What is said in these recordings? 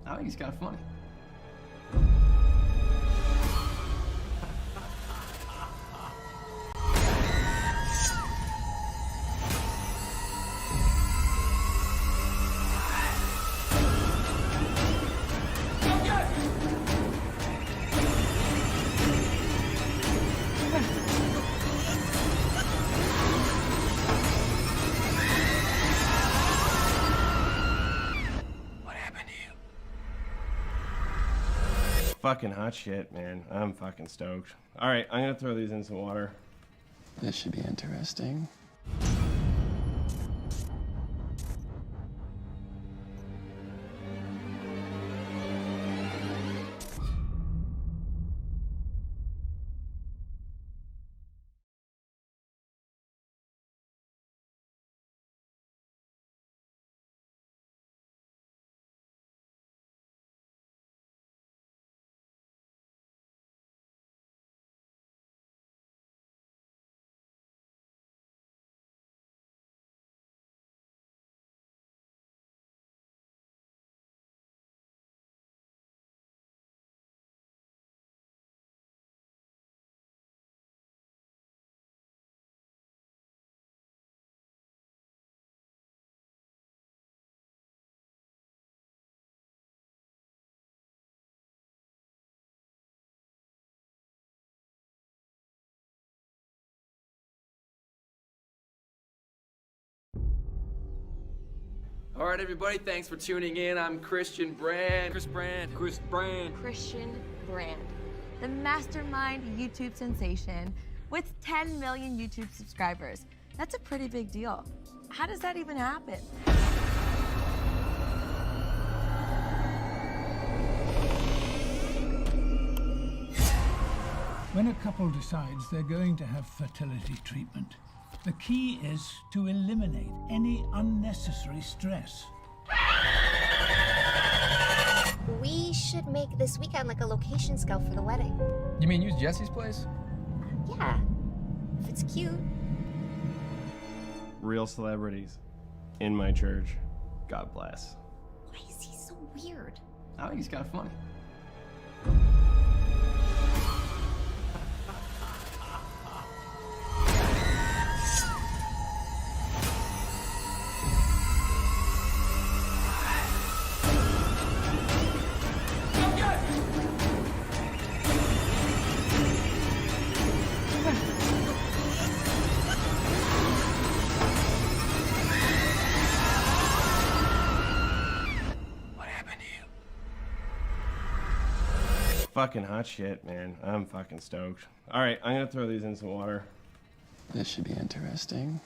I think he's kind of funny. Fucking hot shit, man. I'm fucking stoked. All right, I'm gonna throw these in some water. This should be interesting. All right, everybody, thanks for tuning in. I'm Christian Brand. Christian Brand, the mastermind YouTube sensation with 10 million YouTube subscribers. That's a pretty big deal. How does that even happen? When a couple decides they're going to have fertility treatment, the key is to eliminate any unnecessary stress. We should make this weekend like a location scout for the wedding. You mean use Jesse's place? Yeah, if it's cute. Real celebrities in my church. God bless. Why is he so weird? I think he's kind of funny. Fucking hot shit, man. I'm fucking stoked. All right, I'm gonna throw these in some water. This should be interesting.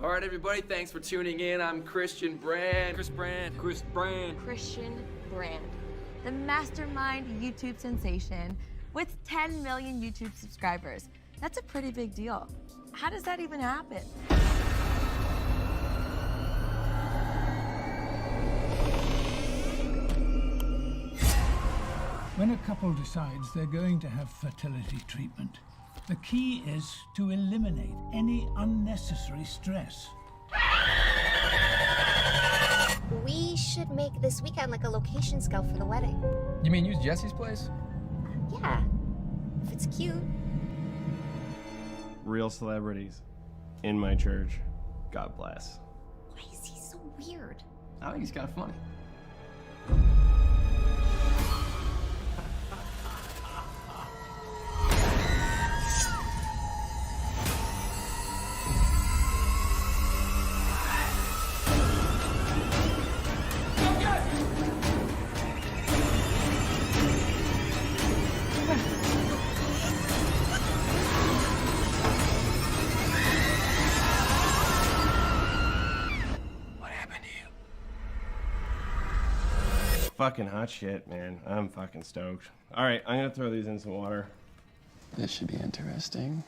All right, everybody, thanks for tuning in. I'm Christian Brand. Christian Brand, the mastermind YouTube sensation with 10 million YouTube subscribers. That's a pretty big deal. How does that even happen? When a couple decides they're going to have fertility treatment, the key is to eliminate any unnecessary stress. We should make this weekend like a location scout for the wedding. You mean use Jesse's place? Yeah, if it's cute. Real celebrities in my church. God bless. Why is he so weird. I think he's kind of funny. Fucking hot shit, man. I'm fucking stoked. All right, I'm gonna throw these in some water. This should be interesting.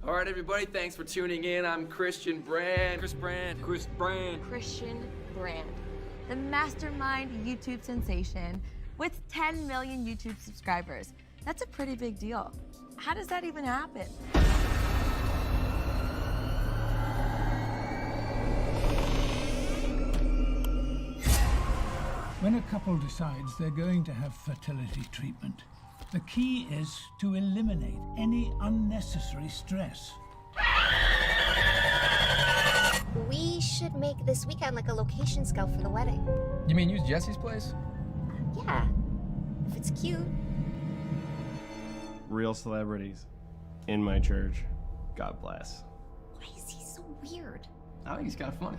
All right, everybody, thanks for tuning in. I'm Christian Brand. Christian Brand, the mastermind YouTube sensation with 10 million YouTube subscribers. That's a pretty big deal. How does that even happen? When a couple decides they're going to have fertility treatment, the key is to eliminate any unnecessary stress. We should make this weekend like a location scout for the wedding. You mean use Jesse's place? Yeah, if it's cute. Real celebrities in my church. God bless. Why is he so weird? I think he's kind of funny.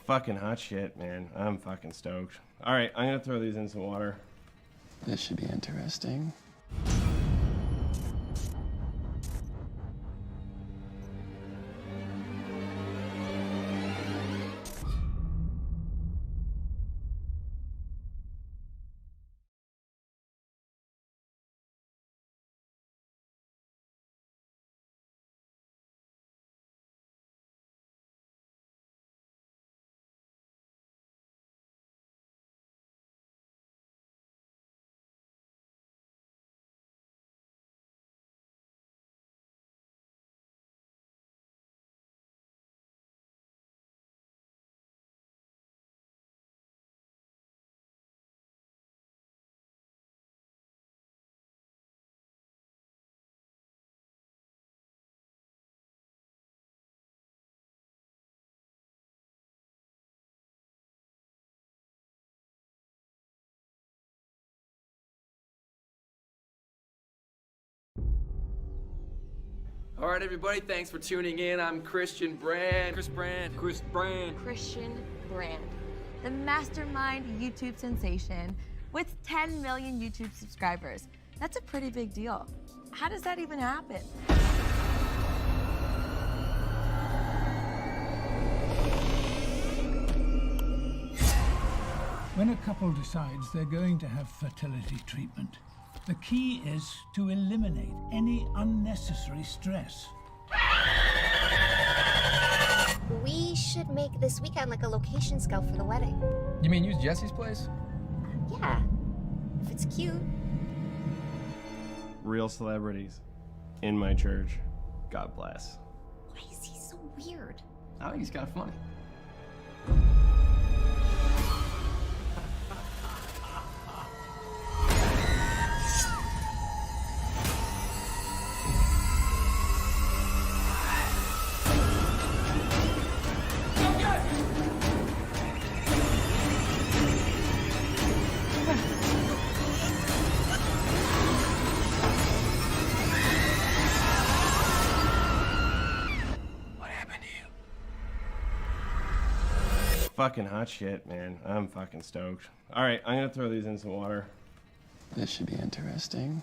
Fucking hot shit, man. I'm fucking stoked. All right, I'm gonna throw these in some water. This should be interesting. All right, everybody, thanks for tuning in. I'm Christian Brand. Christian Brand, the mastermind YouTube sensation with 10 million YouTube subscribers. That's a pretty big deal. How does that even happen? When a couple decides they're going to have fertility treatment, the key is to eliminate any unnecessary stress. We should make this weekend like a location scout for the wedding. You mean use Jesse's place? Yeah, if it's cute. Real celebrities in my church. God bless. Why is he I think he's kind of funny. Fucking hot shit, man. I'm fucking stoked. All right, I'm gonna throw these in some water. This should be interesting.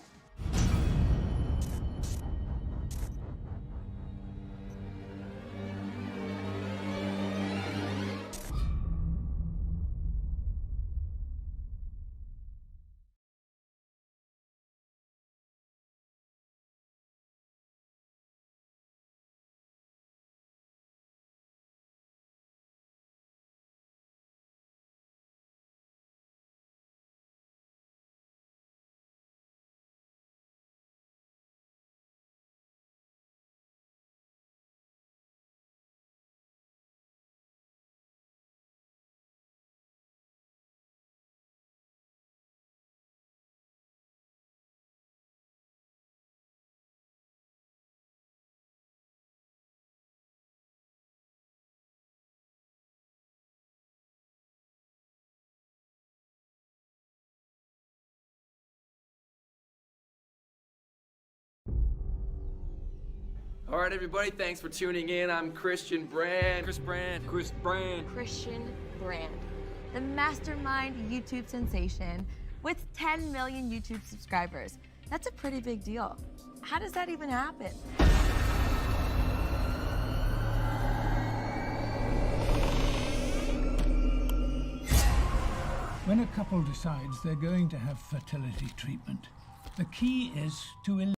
All right, everybody, thanks for tuning in. I'm Christian Brand. Chris Brand. Christian Brand, the mastermind YouTube sensation with 10 million YouTube subscribers. That's a pretty big deal. How does that even happen? When a couple decides they're going to have fertility treatment, the key is to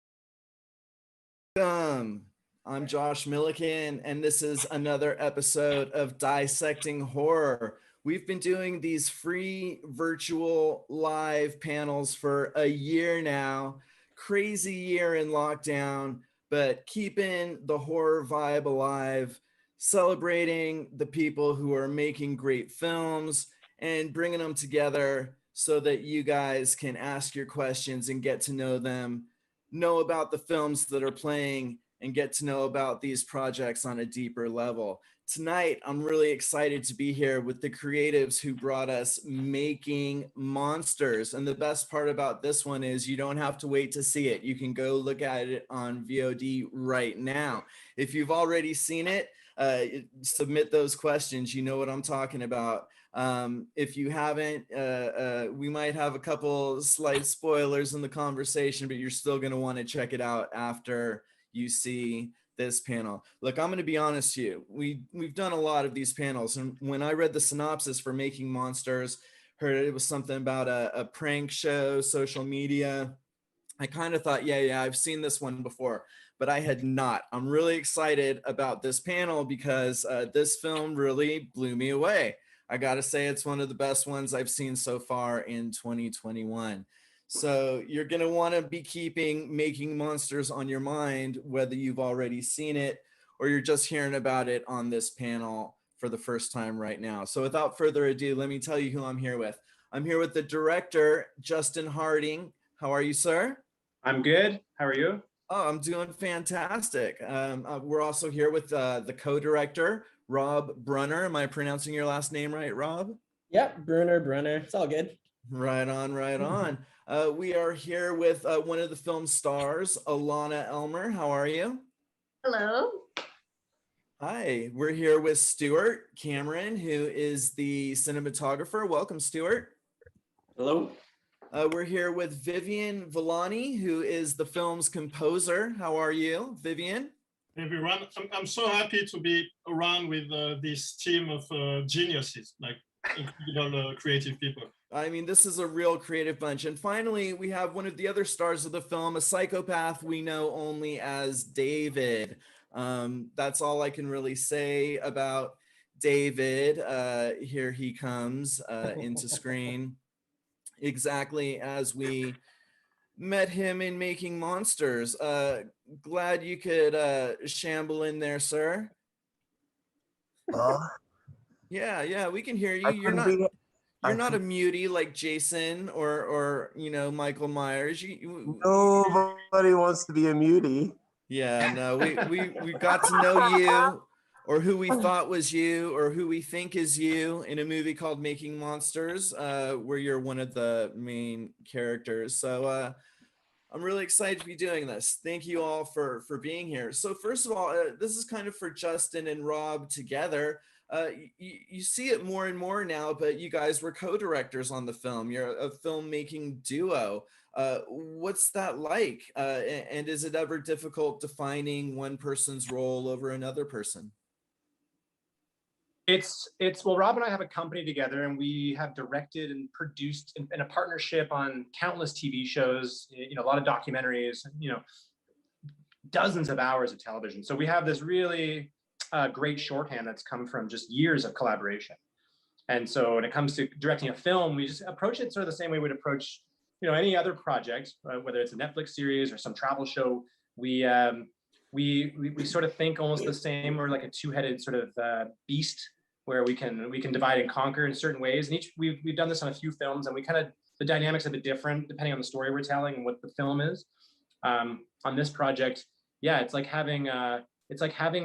I'm Josh Milliken, and this is another episode of Dissecting Horror. We've been doing these free virtual live panels for a year now. Crazy year in lockdown, but keeping the horror vibe alive, celebrating the people who are making great films and bringing them together so that you guys can ask your questions and get to know them, know about the films that are playing, and get to know about these projects on a deeper level. Tonight, I'm really excited to be here with the creatives who brought us Making Monsters. And the best part about this one is you don't have to wait to see it. You can go look at it on VOD right now. If you've already seen it, submit those questions. You know what I'm talking about. If you haven't, we might have a couple slight spoilers in the conversation, but you're still going to want to check it out after you see this panel. Look, I'm going to be honest to you. We've done a lot of these panels, and when I read the synopsis for Making Monsters, heard it was something about a prank show, social media, I kind of thought, yeah, I've seen this one before, but I had not. I'm really excited about this panel because this film really blew me away. I got to say it's one of the best ones I've seen so far in 2021. So you're going to want to be keeping Making Monsters on your mind, whether you've already seen it or you're just hearing about it on this panel for the first time right now. So without further ado, let me tell you who I'm here with. I'm here with the director, Justin Harding. How are you, sir? I'm good. How are you? Oh, I'm doing fantastic. We're also here with the co-director, Rob Brunner. Am I pronouncing your last name right, Rob? Yep, Brunner. It's all good. Right on, right on. We are here with one of the film's stars, Alana Elmer. How are you? Hello. Hi, we're here with Stuart Cameron, who is the cinematographer. Welcome, Stuart. Hello. We're here with Vivien Villani, who is the film's composer. How are you, Vivien? Everyone, I'm so happy to be around with this team of geniuses, like incredible creative people. I mean, this is a real creative bunch. And finally, we have one of the other stars of the film, a psychopath we know only as David. That's all I can really say about David. Here he comes into screen, exactly as we met him in Making Monsters. Glad you could shamble in there, sir. Yeah, we can hear you. I You're couldn't not be. you're not a mutie like Jason or Michael Myers. Nobody wants to be a mutie. Yeah, no, we got to know you, or who we thought was you, or who we think is you in a movie called Making Monsters, where you're one of the main characters. So I'm really excited to be doing this. Thank you all for being here. So first of all, this is kind of for Justin and Rob together. You see it more and more now, but you guys were co-directors on the film. You're a filmmaking duo. What's that like? And is it ever difficult defining one person's role over another person? It's well, Rob and I have a company together, and we have directed and produced in a partnership on countless TV shows, a lot of documentaries, dozens of hours of television. So we have this really great shorthand that's come from just years of collaboration. And so when it comes to directing a film, we just approach it sort of the same way we'd approach, any other project, whether it's a Netflix series or some travel show. We sort of think almost the same. We're like a two-headed sort of beast, where we can divide and conquer in certain ways. And we've done this on a few films, and the dynamics are a bit different depending on the story we're telling and what the film is. On this project, yeah, it's like having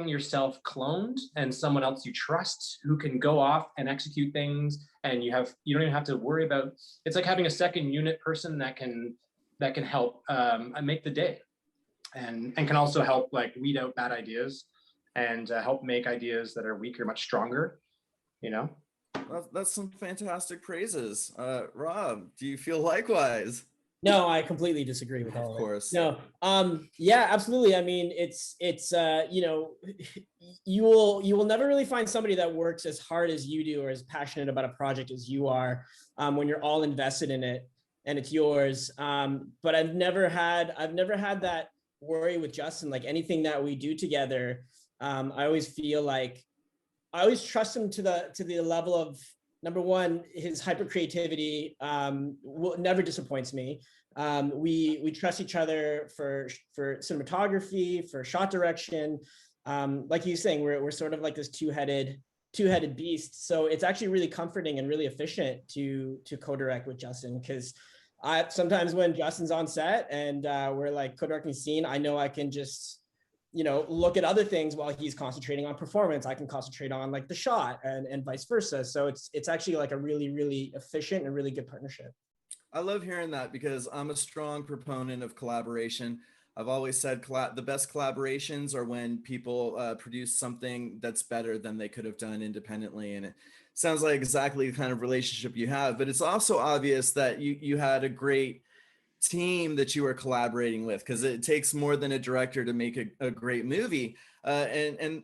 yourself cloned and someone else you trust who can go off and execute things, and you don't even have to worry about. It's like having a second unit person that can help make the day, and can also help like weed out bad ideas and help make ideas that are weaker much stronger. That's some fantastic praises. Rob, do you feel likewise? No, I completely disagree with all of it. Of course. No, yeah, absolutely. I mean, it's you will never really find somebody that works as hard as you do or as passionate about a project as you are when you're all invested in it and it's yours. But I've never had that worry with Justin. Like anything that we do together, I always feel like I always trust him to the level of, number one, his hyper creativity never disappoints me. We trust each other for cinematography, for shot direction. Like you were saying, we're sort of like this two-headed beast. So it's actually really comforting and really efficient to co-direct with Justin, because sometimes when Justin's on set and we're like co-directing a scene, I know I can just look at other things while he's concentrating on performance. I can concentrate on like the shot and vice versa. So it's actually like a really, really efficient and really good partnership. I love hearing that, because I'm a strong proponent of collaboration. I've always said the best collaborations are when people produce something that's better than they could have done independently. And it sounds like exactly the kind of relationship you have, but it's also obvious that you had a great team that you were collaborating with, because it takes more than a director to make a great movie. And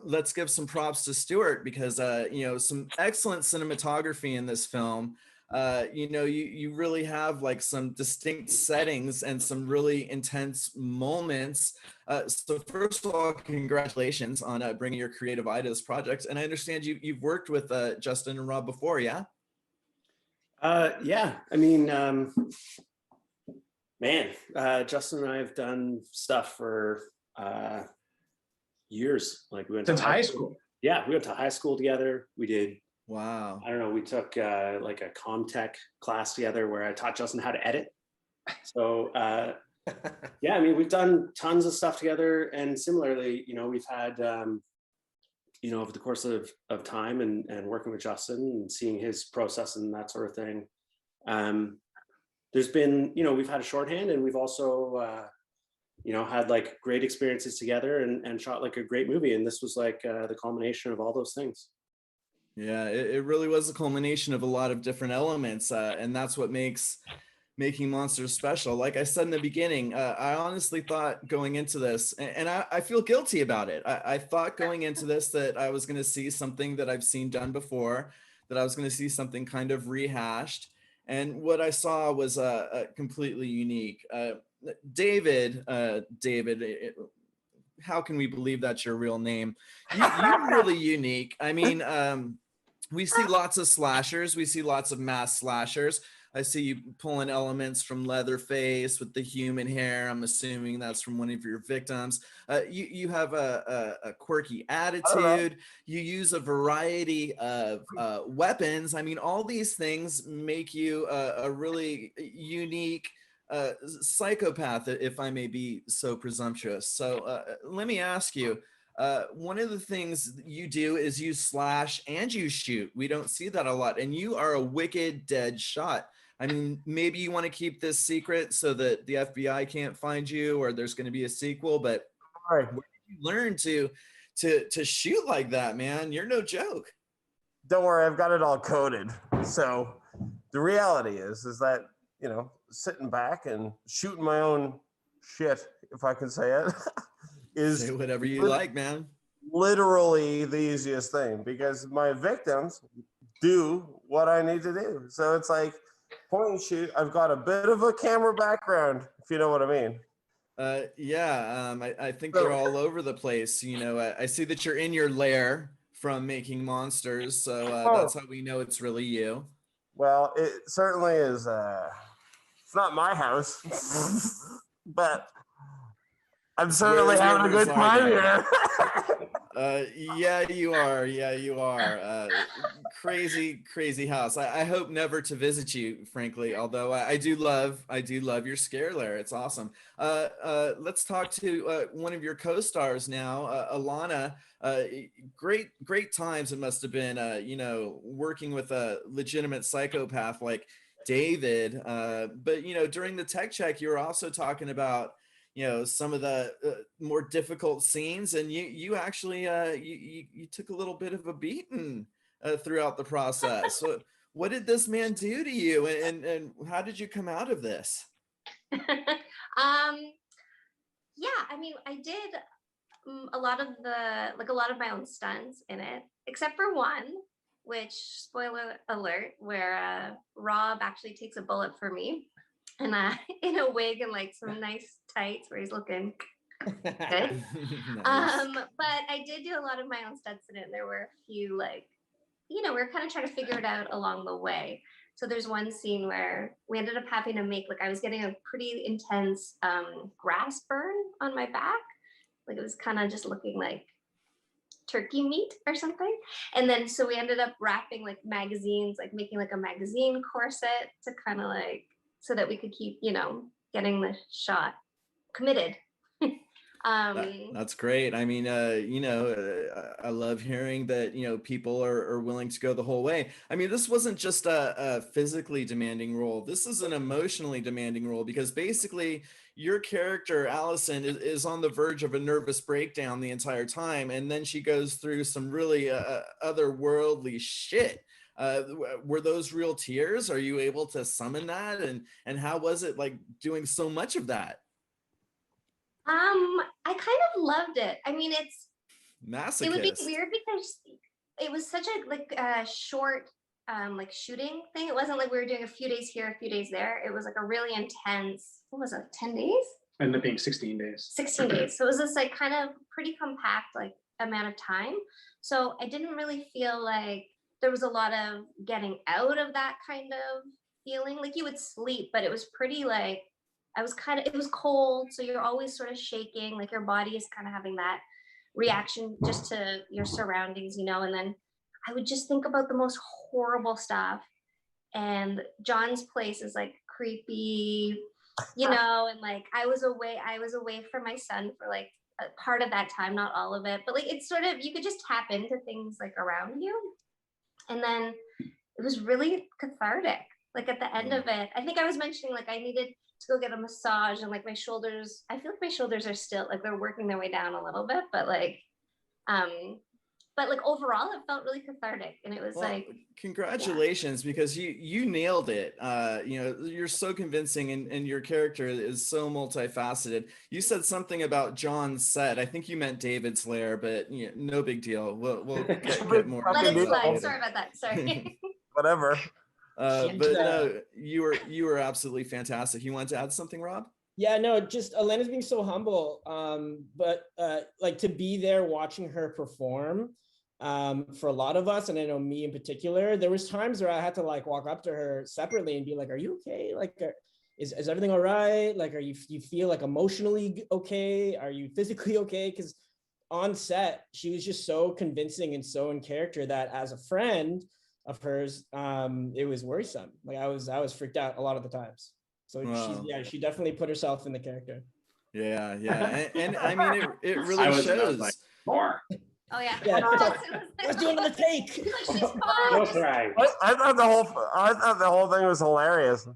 let's give some props to Stuart, because some excellent cinematography in this film. You really have like some distinct settings and some really intense moments. So first of all, congratulations on bringing your creative eye to this project. And I understand you've worked with Justin and Rob before, yeah? Yeah, I mean, man, Justin and I have done stuff for years. Like we went since to high school. Yeah, we went to high school together. We did. Wow. I don't know. We took like a Comtech class together where I taught Justin how to edit. So yeah, I mean, we've done tons of stuff together, and similarly, we've had over the course of time and working with Justin and seeing his process and that sort of thing. There's been, we've had a shorthand, and we've also, had like great experiences together and shot like a great movie. And this was like the culmination of all those things. Yeah, it really was a culmination of a lot of different elements. And that's what makes Making Monsters special. Like I said in the beginning, I honestly thought going into this, and I feel guilty about it. I thought going into this that I was going to see something that I've seen done before, that I was going to see something kind of rehashed. And what I saw was completely unique. David, how can we believe that's your real name? You're really unique. I mean, we see lots of slashers. We see lots of mass slashers. I see you pulling elements from Leatherface with the human hair. I'm assuming that's from one of your victims. You have a quirky attitude. You use a variety of weapons. I mean, all these things make you a really unique psychopath, if I may be so presumptuous. So let me ask you, one of the things you do is you slash and you shoot. We don't see that a lot, and you are a wicked dead shot. I mean, maybe you want to keep this secret so that the FBI can't find you, or there's going to be a sequel, but where did you learn to shoot like that, man? You're no joke. Don't worry, I've got it all coded. So the reality is that, you know, sitting back and shooting my own shit, if I can say it, is say whatever you like, man. Literally the easiest thing, because my victims do what I need to do. So it's like point and shoot. I've got a bit of a camera background, if you know what I mean. I think you're all over the place. You know, I see that you're in your lair from making monsters, so that's how we know it's really you. Well, it certainly is. It's not my house, but I'm certainly having a good time here. Yeah, you are. Yeah, you are. Crazy house. I hope never to visit you, frankly. Although I do love your scare lair. It's awesome. Let's talk to one of your co-stars now, Alana. Great times it must have been. You know, working with a legitimate psychopath like David. But you know, during the tech check, you were also talking about, you know, some of the more difficult scenes, and you actually you took a little bit of a beating throughout the process. So what did this man do to you, and how did you come out of this? Yeah, I mean, I did a lot of my own stunts in it, except for one, which, spoiler alert, where Rob actually takes a bullet for me, and in a wig and like some nice tights where he's looking good. Nice. But I did do a lot of my own stunts in it. And there were a few, like, you know, we were kind of trying to figure it out along the way. So there's one scene where we ended up having to make, like, I was getting a pretty intense grass burn on my back. Like, it was kind of just looking like turkey meat or something. And then so we ended up wrapping like magazines, like making like a magazine corset to kind of like, so that we could keep, you know, getting the shot committed. That's great. I mean, you know, I love hearing that, you know, people are willing to go the whole way. I mean, this wasn't just a physically demanding role. This is an emotionally demanding role, because basically your character, Allison, is on the verge of a nervous breakdown the entire time. And then she goes through some really otherworldly shit. Were those real tears? Are you able to summon that? And how was it like doing so much of that? I kind of loved it. I mean, Masochist. It would be weird because it was such a short like shooting thing. It wasn't like we were doing a few days here, a few days there. It was like a really intense, what was it, 10 days? Ended up being 16 days. 16 days. So it was this like kind of pretty compact like amount of time. So I didn't really feel like there was a lot of getting out of that kind of feeling. Like you would sleep, but it was pretty like, it was cold. So you're always sort of shaking, like your body is kind of having that reaction just to your surroundings, you know? And then I would just think about the most horrible stuff. And John's place is like creepy, you know, and like I was away from my son for like a part of that time, not all of it, but like it's sort of, you could just tap into things like around you. And then it was really cathartic. Like at the end of it, I think I was mentioning like I needed to go get a massage, and like my shoulders, I feel like my shoulders are still like they're working their way down a little bit, but like overall it felt really cathartic. And it was congratulations, because you nailed it. You know, you're so convincing, and your character is so multifaceted. You said something about John's set. I think you meant David's lair, but you know, no big deal. We'll get more. Let it slide. Sorry about that. Sorry. Whatever. But no, you were absolutely fantastic. You wanted to add something, Rob? Yeah, no, just Elena's being so humble. But like to be there watching her perform, For a lot of us, and I know me in particular, there was times where I had to like walk up to her separately and be like, "Are you okay? Like, is everything all right? Like, you feel like emotionally okay? Are you physically okay?" Because on set, she was just so convincing and so in character that as a friend of hers, it was worrisome. Like I was freaked out a lot of the times. So Wow. she definitely put herself in the character. Yeah, and I mean, it I really was shows. like, more. Oh yeah. Yeah. Allison Let's do another take. She's No fine. crying. I thought the whole thing was hilarious.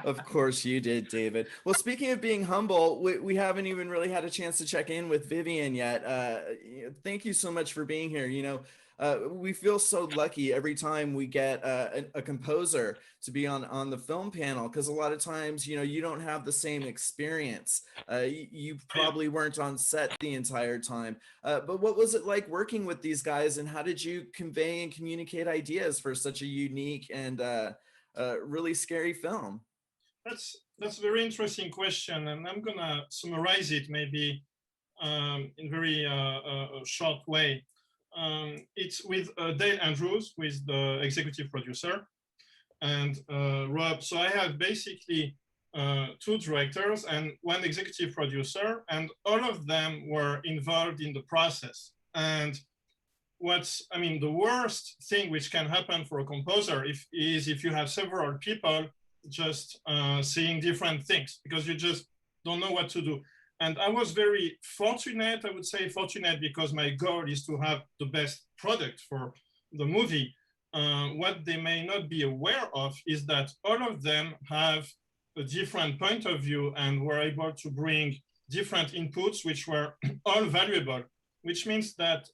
Of course you did, David. Well, speaking of being humble, we haven't even really had a chance to check in with Vivien yet. Thank you so much for being here. We feel so lucky every time we get a composer to be on the film panel, because a lot of times, you don't have the same experience. You probably weren't on set the entire time. But what was it like working with these guys, and how did you convey and communicate ideas for such a unique and really scary film? That's a very interesting question, and I'm gonna summarize it maybe in very short way. It's with Dale Andrews, who is the executive producer, and Rob. So I have basically two directors and one executive producer, and all of them were involved in the process. And the worst thing which can happen for a composer is if you have several people just seeing different things, because you just don't know what to do. And I was very fortunate, I would say fortunate, because my goal is to have the best product for the movie. What they may not be aware of is that all of them have a different point of view and were able to bring different inputs, which were all valuable, which means that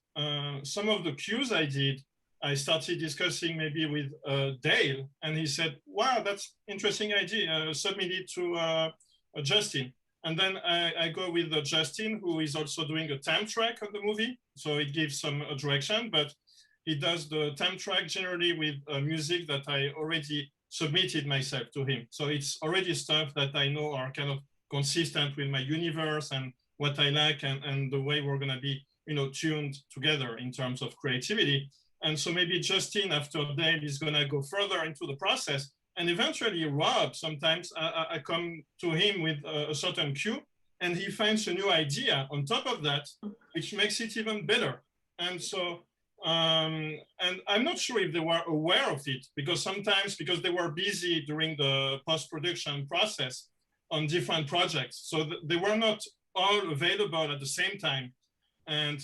some of the cues I started discussing maybe with Dale, and he said, "Wow, that's interesting idea, submit it to Justin." And then I go with Justin, who is also doing a time track of the movie. So it gives some direction, but he does the time track generally with music that I already submitted myself to him. So it's already stuff that I know are kind of consistent with my universe and what I like, and the way we're gonna be, tuned together in terms of creativity. And so maybe Justin, after Dale, is gonna go further into the process. And eventually Rob, sometimes I come to him with a certain cue, and he finds a new idea on top of that, which makes it even better. And so, and I'm not sure if they were aware of it, because sometimes, because they were busy during the post-production process on different projects. So they were not all available at the same time. And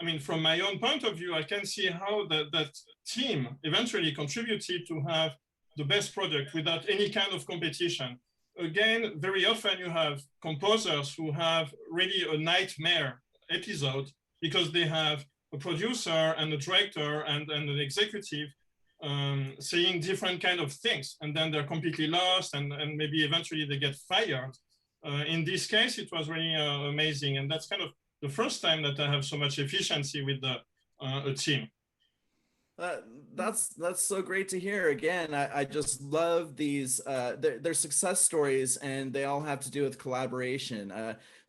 I mean, from my own point of view, I can see how that team eventually contributed to have the best product without any kind of competition. Again, very often you have composers who have really a nightmare episode because they have a producer and a director and an executive saying different kind of things, and then they're completely lost, and maybe eventually they get fired. In this case, it was really amazing, and that's kind of the first time that I have so much efficiency with a team. That's so great to hear. Again, I just love these. They're success stories, and they all have to do with collaboration.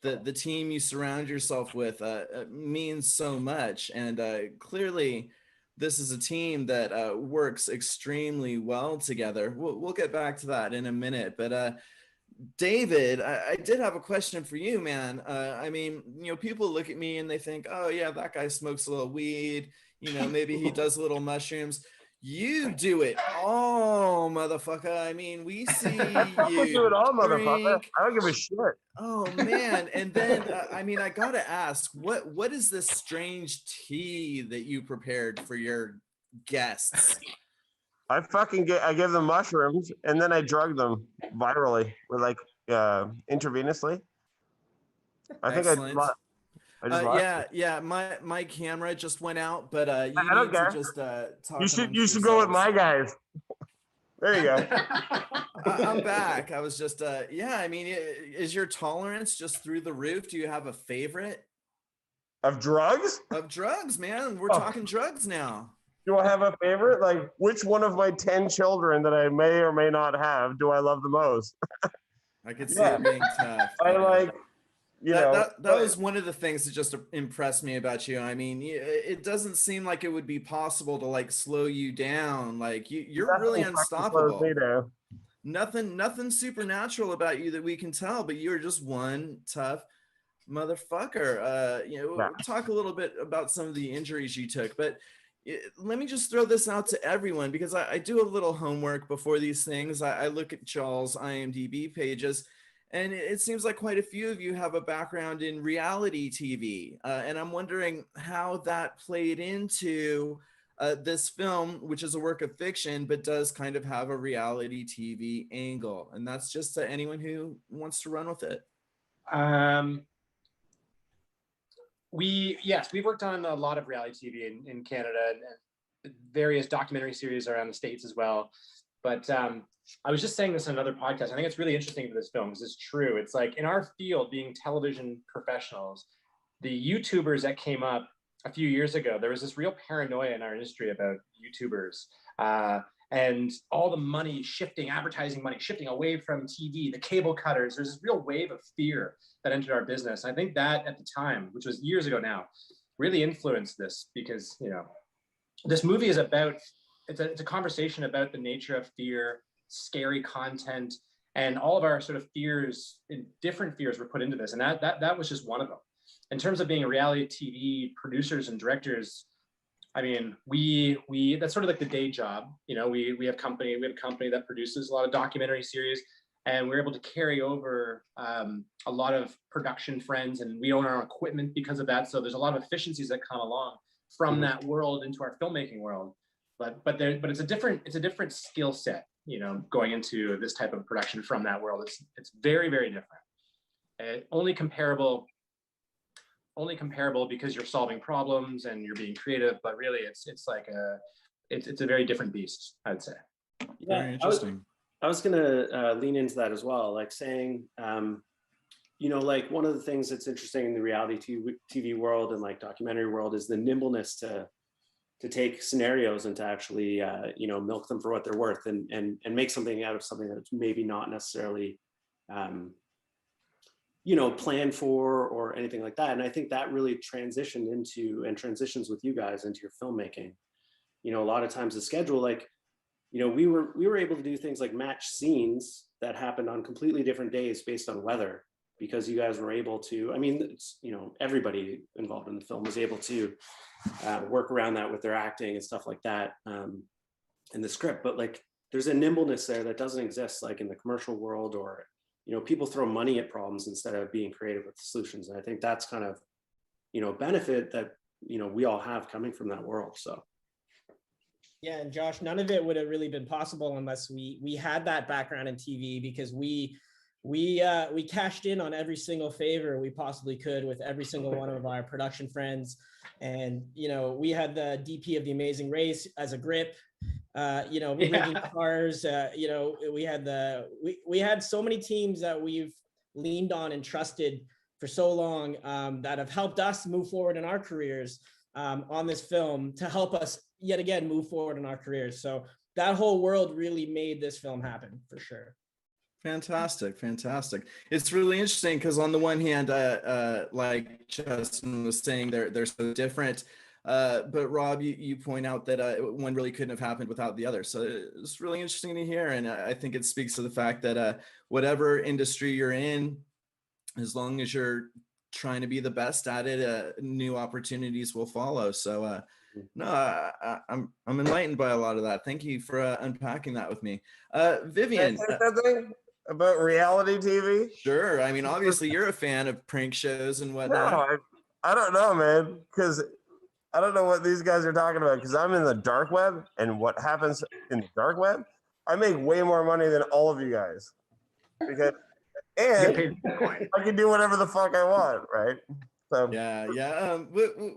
The team you surround yourself with means so much, and clearly, this is a team that works extremely well together. We'll get back to that in a minute, but. David, I did have a question for you, man. I mean, people look at me and they think, oh yeah, that guy smokes a little weed, maybe he does little mushrooms. You do it all, motherfucker. I mean, we see you do it all, motherfucker. drink. I don't give a shit. Oh man. And then I mean, I gotta ask, what is this strange tea that you prepared for your guests? I give them mushrooms and then I drug them virally with intravenously. I think Excellent. yeah. My camera just went out, but you I don't need care. to just talk. You should go with my guys. There you go. I'm back. I was just I mean, is your tolerance just through the roof? Do you have a favorite of drugs? Of drugs, man. We're talking drugs now. Do I have a favorite? Like, which one of my 10 children that I may or may not have do I love the most? I could see it being tough. you that, know, that was one of the things that just impressed me about you. I mean, it doesn't seem like it would be possible to like slow you down. Like you're really unstoppable. Nothing supernatural about you that we can tell, but you're just one tough motherfucker. Talk a little bit about some of the injuries you took, but let me just throw this out to everyone, because I do a little homework before these things. I look at y'all's IMDb pages, and it seems like quite a few of you have a background in reality TV. And I'm wondering how that played into this film, which is a work of fiction, but does kind of have a reality TV angle. And that's just to anyone who wants to run with it. We've worked on a lot of reality TV in Canada and various documentary series around the States as well. But I was just saying this on another podcast. I think it's really interesting for this film because it's true. It's like in our field, being television professionals, the YouTubers that came up a few years ago, there was this real paranoia in our industry about YouTubers and all the money shifting, advertising money shifting away from TV, the cable cutters. There's this real wave of fear that entered our business. I think that at the time, which was years ago now, really influenced this, because this movie is about, it's a conversation about the nature of fear, scary content, and all of our sort of fears, different fears were put into this, and that was just one of them. In terms of being a reality TV producers and directors, I mean, we that's sort of like the day job. We have a company that produces a lot of documentary series, and we're able to carry over a lot of production friends, and we own our equipment because of that. So there's a lot of efficiencies that come along from that world into our filmmaking world. But it's a different skill set, going into this type of production from that world. It's very, very different. Only comparable because you're solving problems and you're being creative, but really it's a very different beast, I'd say. Yeah, very interesting. I was gonna lean into that as well, like saying, like one of the things that's interesting in the reality TV world and like documentary world is the nimbleness to take scenarios and to actually milk them for what they're worth and make something out of something that's maybe not necessarily planned for or anything like that. And I think that really transitioned into and transitions with you guys into your filmmaking. A lot of times the schedule, we were able to do things like match scenes that happened on completely different days based on weather, because you guys were able to, everybody involved in the film was able to work around that with their acting and stuff like that in the script. But there's a nimbleness there that doesn't exist like in the commercial world, or people throw money at problems instead of being creative with solutions. And I think that's kind of, benefit that, we all have coming from that world. So. Yeah, and Josh, none of it would have really been possible unless we had that background in TV, because we cashed in on every single favor we possibly could with every single one of our production friends. And, we had the DP of The Amazing Race as a grip, rigging cars, we had so many teams that we've leaned on and trusted for so long that have helped us move forward in our careers on this film, to help us yet again move forward in our careers. So that whole world really made this film happen, for sure. Fantastic. It's really interesting because on the one hand, like Justin was saying, they're so different. But Rob, you point out that one really couldn't have happened without the other. So it's really interesting to hear. And I think it speaks to the fact that whatever industry you're in, as long as you're trying to be the best at it, new opportunities will follow. So no, I'm enlightened by a lot of that. Thank you for unpacking that with me. Vivien. About reality TV? Sure. I mean, obviously you're a fan of prank shows and whatnot. No, I don't know, man, because I don't know what these guys are talking about, because I'm in the dark web, and what happens in the dark web, I make way more money than all of you guys. And I can do whatever the fuck I want, right? So yeah.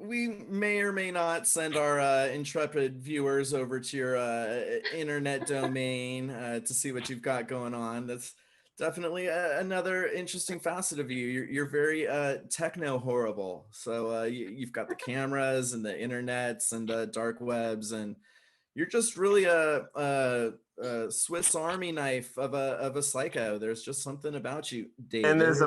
We may or may not send our intrepid viewers over to your internet domain to see what you've got going on. That's definitely another interesting facet of you. You're very techno horrible. So you've got the cameras and the internets and the dark webs, and you're just really a Swiss Army knife of a psycho. There's just something about you, David. And there's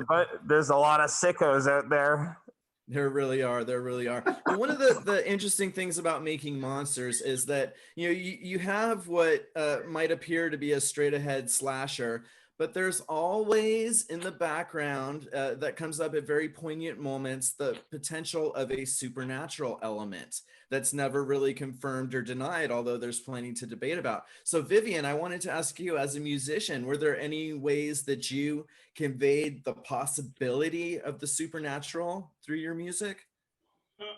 a lot of sickos out there. There really are. There really are. But one of the interesting things about making monsters is that, you know, you have what might appear to be a straight ahead slasher, but there's always in the background that comes up at very poignant moments, the potential of a supernatural element that's never really confirmed or denied, although there's plenty to debate about. So Vivien, I wanted to ask you, as a musician, were there any ways that you conveyed the possibility of the supernatural through your music?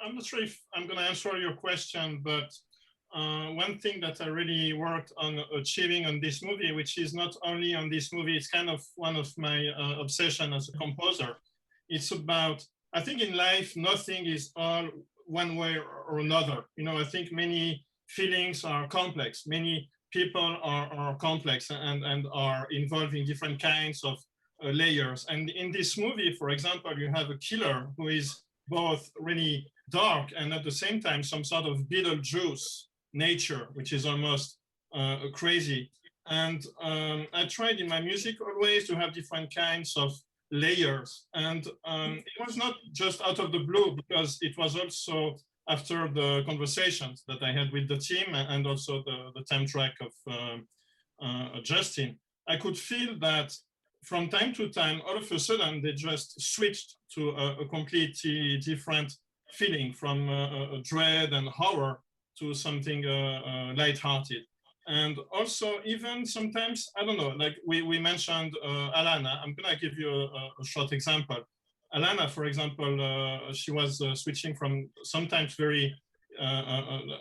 I'm not sure if I'm going to answer your question, but one thing that I really worked on achieving on this movie, which is not only on this movie, it's kind of one of my obsession as a composer. It's about, I think in life, nothing is all one way or another. You know, I think many feelings are complex. Many people are complex and are involved in different kinds of layers. And in this movie, for example, you have a killer who is both really dark and at the same time some sort of Beetlejuice nature, which is almost crazy. And I tried in my music always to have different kinds of layers. And it was not just out of the blue, because it was also after the conversations that I had with the team and also the time track of Justin. I could feel that from time to time, all of a sudden, they just switched to a completely different feeling, from dread and horror to something lighthearted. And also, even sometimes, I don't know, like we mentioned Alana. I'm gonna give you a short example. Alana, for example, she was switching from sometimes very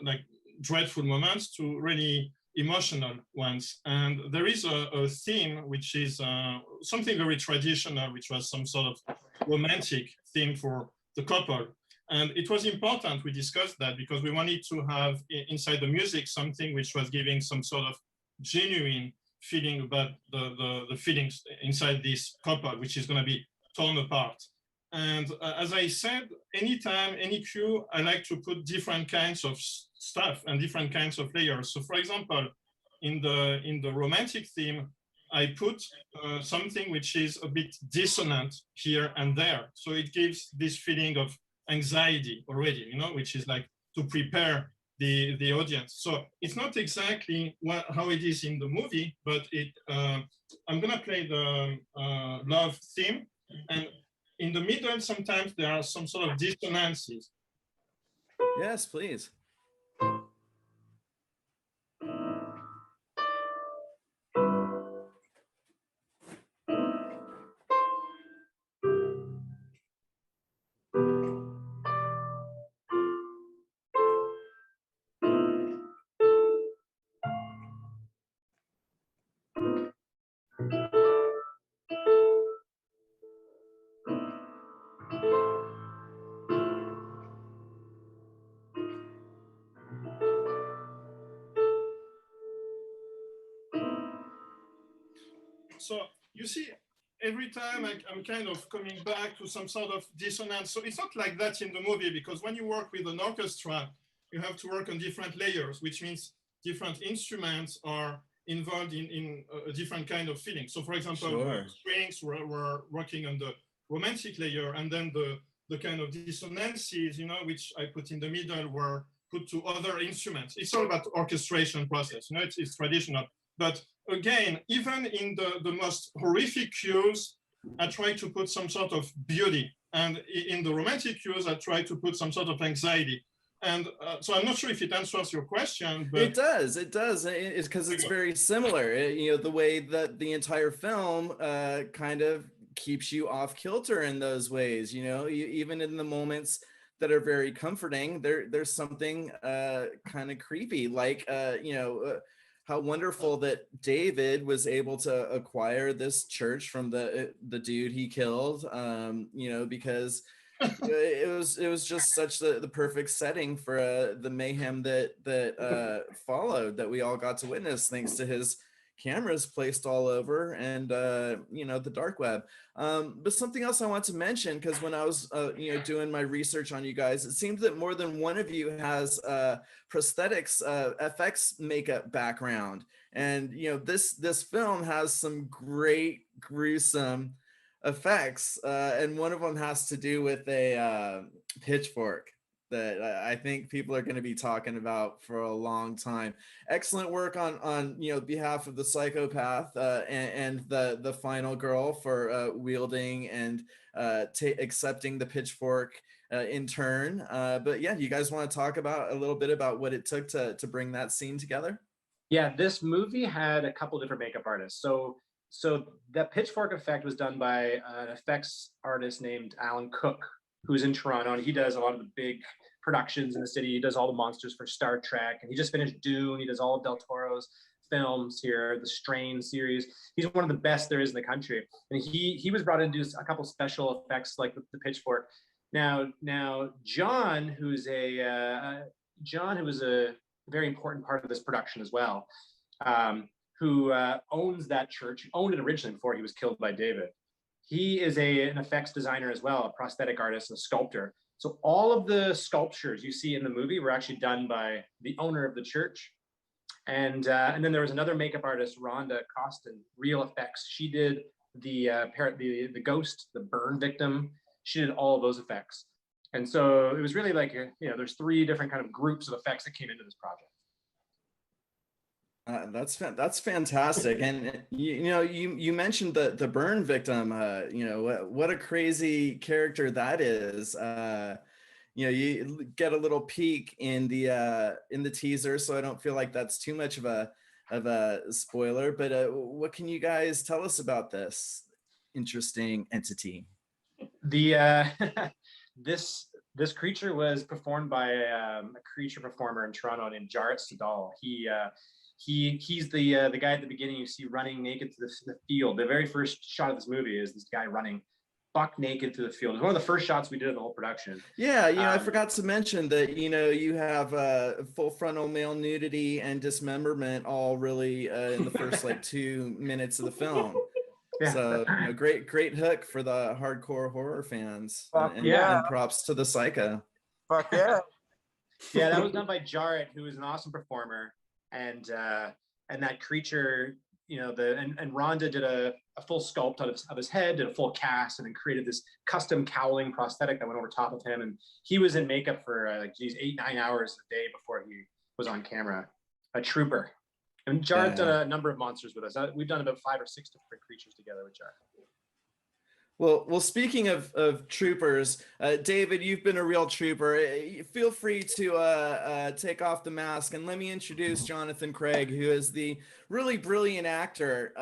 like dreadful moments to really emotional ones. And there is a theme which is something very traditional, which was some sort of romantic theme for the couple. And it was important we discussed that, because we wanted to have inside the music something which was giving some sort of genuine feeling about the feelings inside this couple, which is going to be torn apart. And as I said, anytime, any cue, I like to put different kinds of stuff and different kinds of layers. So for example, in the romantic theme, I put something which is a bit dissonant here and there. So it gives this feeling of anxiety already, you know, which is like to prepare the audience. So it's not exactly how it is in the movie, but I'm gonna play the love theme, and in the middle, sometimes there are some sort of dissonances. Yes, please. So you see, every time I'm kind of coming back to some sort of dissonance. So it's not like that in the movie, because when you work with an orchestra, you have to work on different layers, which means different instruments are involved in a different kind of feeling. So for example, Sure. strings were working on the romantic layer, and then the kind of dissonances, you know, which I put in the middle, were put to other instruments. It's all about orchestration process, you know, it's traditional. But again, even in the most horrific cues, I try to put some sort of beauty. And in the romantic cues, I try to put some sort of anxiety. And so I'm not sure if it answers your question, but It does. It's because it's very similar. You know, the way that the entire film kind of keeps you off kilter in those ways. You know, even in the moments that are very comforting, there's something kind of creepy, like you know. How wonderful that David was able to acquire this church from the dude he killed, you know, because it was just such the perfect setting for the mayhem that followed, that we all got to witness thanks to his cameras placed all over, and the dark web. But something else I want to mention, because when I was doing my research on you guys, it seems that more than one of you has prosthetics, FX makeup background, and this film has some great gruesome effects, and one of them has to do with a pitchfork that I think people are going to be talking about for a long time. Excellent work on behalf of the psychopath and the final girl for wielding and accepting the pitchfork in turn. But yeah, you guys want to talk about a little bit about what it took to bring that scene together? Yeah, this movie had a couple different makeup artists. So that pitchfork effect was done by an effects artist named Alan Cook, who's in Toronto, and he does a lot of the big productions in the city. He does all the monsters for Star Trek, and he just finished Dune. He does all of Del Toro's films here, the Strain series. He's one of the best there is in the country, and he was brought in to do a couple special effects like the pitchfork. Now John, who was a very important part of this production as well, who owns that church, owned it originally before he was killed by David. He is an effects designer as well, a prosthetic artist, a sculptor. So all of the sculptures you see in the movie were actually done by the owner of the church. And then there was another makeup artist, Rhonda Costin, Real Effects. She did the ghost, the burn victim. She did all of those effects. And so it was really like, there's 3 different kind of groups of effects that came into this project. That's fantastic. And you mentioned the burn victim. What a crazy character that is. You get a little peek in the teaser, so I don't feel like that's too much of a spoiler. But what can you guys tell us about this interesting entity? This creature was performed by a creature performer in Toronto named Jarrett Sedal. He's the guy at the beginning you see running naked to the field. The very first shot of this movie is this guy running buck naked through the field. It was one of the first shots we did in the whole production. Yeah, I forgot to mention that you have full frontal male nudity and dismemberment all really in the first 2 minutes of the film. Yeah. So great hook for the hardcore horror fans. And props to the Psycho. Fuck yeah. Yeah, that was done by Jarrett, who is an awesome performer. And that creature, and Rhonda did a full sculpt of his head, did a full cast, and then created this custom cowling prosthetic that went over top of him. And he was in makeup for 8-9 hours a day before he was on camera. A trooper. And Jarrett's done a number of monsters with us. We've done about 5 or 6 different creatures together with Jarrett. Well, speaking of troopers, David, you've been a real trooper. Feel free to take off the mask and let me introduce Jonathan Craig, who is the really brilliant actor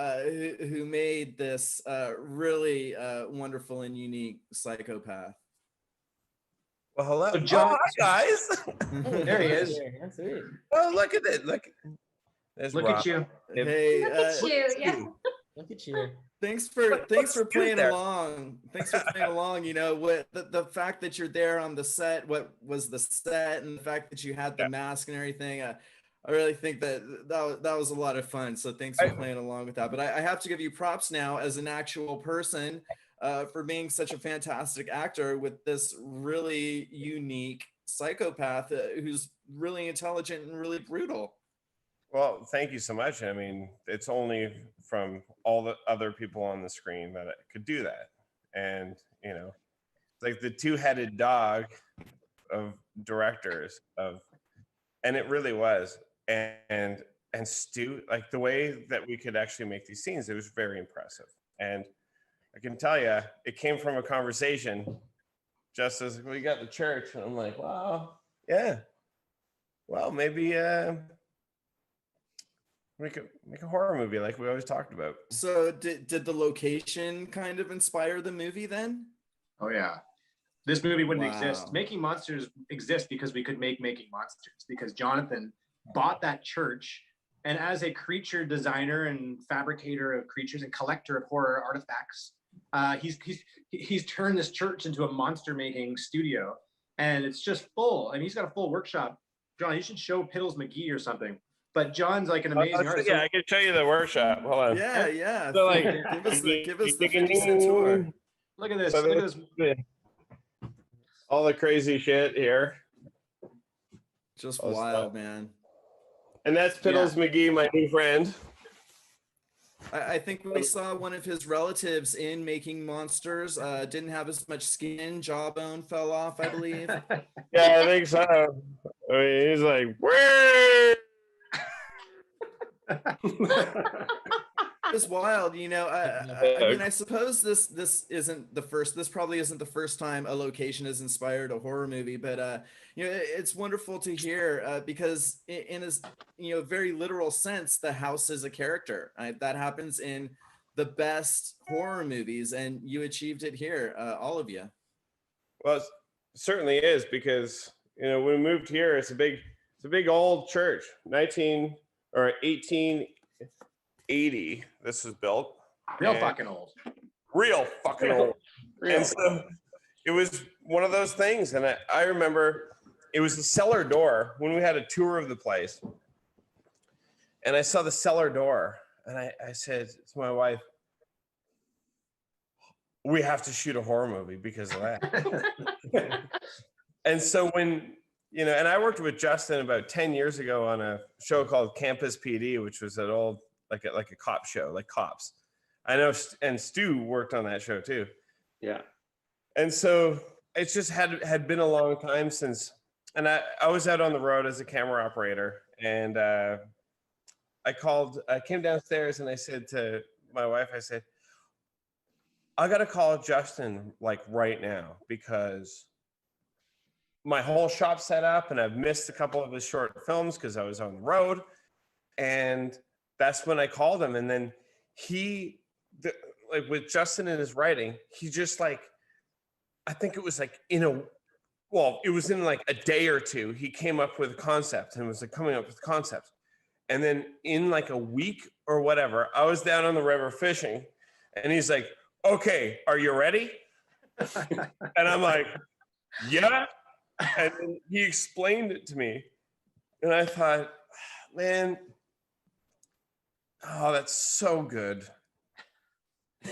who made this really wonderful and unique psychopath. Well, hello. So John, hi guys. There he is. Oh, look at it. Look Rob. At you. Hey, look at you. Yeah. Look at you. Thanks for playing along. Thanks for playing along. What the fact that you're there on the set, what was the set, and the fact that you had the mask and everything. I really think that was a lot of fun. So thanks for playing along with that. But I have to give you props now as an actual person for being such a fantastic actor with this really unique psychopath who's really intelligent and really brutal. Well, thank you so much. I mean, it's only from all the other people on the screen that I could do that. And, like the 2-headed dog of directors and it really was. And Stu, like the way that we could actually make these scenes, it was very impressive. And I can tell you, it came from a conversation just as we got to church. And I'm like, wow, yeah, well, maybe, make a horror movie like we always talked about. So did the location kind of inspire the movie then? Oh yeah. This movie wouldn't exist. Making Monsters exists because we could make Making Monsters, because Jonathan bought that church, and as a creature designer and fabricator of creatures and collector of horror artifacts, he's turned this church into a monster making studio, and it's just full. And he's got a full workshop. John, you should show Piddles McGee or something. but John's like an amazing artist. Yeah, I can show you the workshop. Hold on. Yeah. So like, give us the 50 cent tour. Look at this. So Look at this. All the crazy shit here. Just wild, man. And that's Piddles McGee, my new friend. I think we saw one of his relatives in Making Monsters. Didn't have as much skin, jawbone fell off, I believe. Yeah, I think so. I mean, he's like, where? It's wild, you know. I mean, I suppose this isn't the first. This probably isn't the first time a location has inspired a horror movie, but you know, it's wonderful to hear because in a very literal sense, the house is a character. That happens in the best horror movies, and you achieved it here, all of you. Well, it certainly is because when we moved here, it's a big old church, 1880. This was built. Real fucking old. Real fucking old. And so it was one of those things, and I remember it was the cellar door when we had a tour of the place, and I saw the cellar door, and I said to my wife, "We have to shoot a horror movie because of that." And so when and I worked with Justin about 10 years ago on a show called Campus PD, which was an old like a cop show, like Cops. I know, and Stu worked on that show too. Yeah. And so it's just had been a long time since, and I was out on the road as a camera operator, and I came downstairs and I said to my wife, I said, I got to call Justin like right now because my whole shop's set up and I've missed a couple of his short films because I was on the road. And that's when I called him. And then like with Justin and his writing, he just like, I think it was like it was in like a day or two, he came up with a concept and was like coming up with concepts. And then in like a week or whatever, I was down on the river fishing and he's like, okay, are you ready? And I'm like, yeah. And then he explained it to me. And I thought, man, oh, that's so good.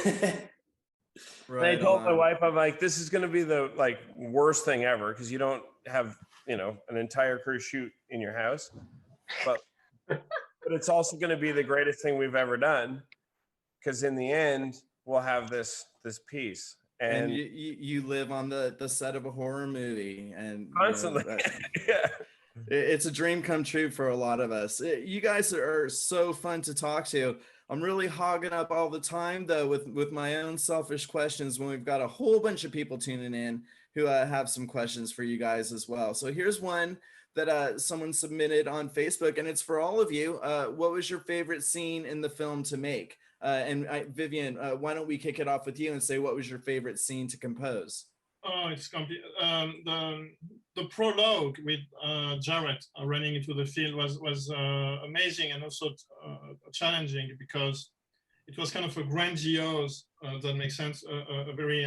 And I told my wife, I'm like, this is going to be the like worst thing ever because you don't have, an entire crew shoot in your house. But it's also going to be the greatest thing we've ever done because in the end, we'll have this piece. And you live on the set of a horror movie and constantly. Yeah. It's a dream come true for a lot of us. You guys are so fun to talk to. I'm really hogging up all the time though with my own selfish questions when we've got a whole bunch of people tuning in who have some questions for you guys as well. So here's one that someone submitted on Facebook, and it's for all of you. What was your favorite scene in the film to make? And Vivien, why don't we kick it off with you and say what was your favorite scene to compose? Oh, it's complete. The prologue with Jarrett running into the field was amazing and also challenging because it was kind of a grandiose, that makes sense, a very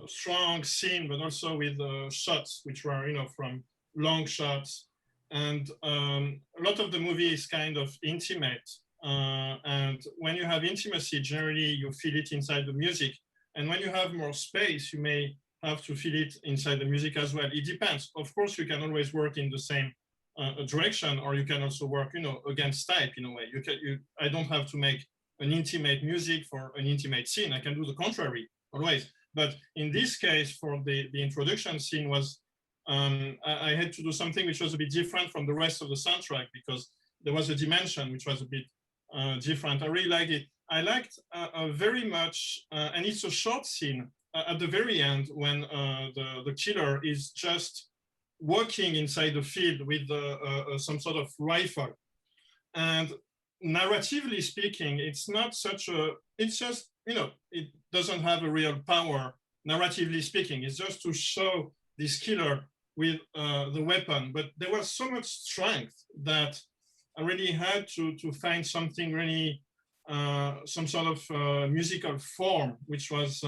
strong scene, but also with shots which were, from long shots. And a lot of the movie is kind of intimate. And when you have intimacy, generally you feel it inside the music. And when you have more space, you may have to feel it inside the music as well. It depends. Of course, you can always work in the same direction, or you can also work, against type in a way. I don't have to make an intimate music for an intimate scene. I can do the contrary always. But in this case, for the introduction scene was, I had to do something which was a bit different from the rest of the soundtrack because there was a dimension which was a bit different. I really liked it. I liked very much, and it's a short scene at the very end when the killer is just walking inside the field with some sort of rifle. And narratively speaking, it's not such a, it's just, it doesn't have a real power, narratively speaking. It's just to show this killer with the weapon. But there was so much strength that I really had to find something really, some sort of musical form, which was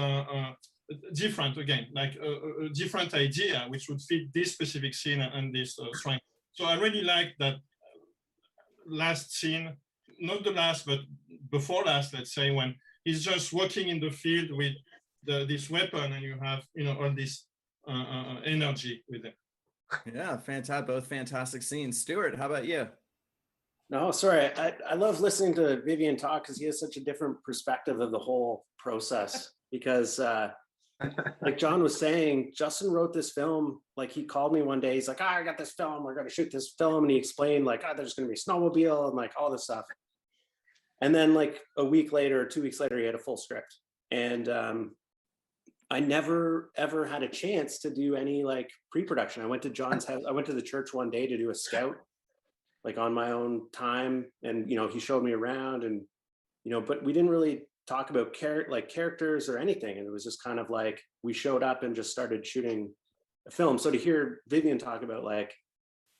different again, like a different idea, which would fit this specific scene and this strength. So I really liked that. last scene, not the last, but before last, let's say, when he's just walking in the field with this weapon, and you have, all this energy with it. Yeah, fantastic. Both fantastic scenes. Stuart, how about you? No, sorry. I love listening to Vivien talk because he has such a different perspective of the whole process. Because like John was saying, Justin wrote this film. Like he called me one day. He's like, I got this film. We're going to shoot this film. And he explained like, there's going to be a snowmobile and like all this stuff. And then like a week later, 2 weeks later, he had a full script. And I never, ever had a chance to do any like pre-production. I went to John's house. I went to the church one day to do a scout, like on my own time. And, he showed me around and, but we didn't really talk about characters or anything. And it was just kind of like, we showed up and just started shooting a film. So to hear Vivien talk about like,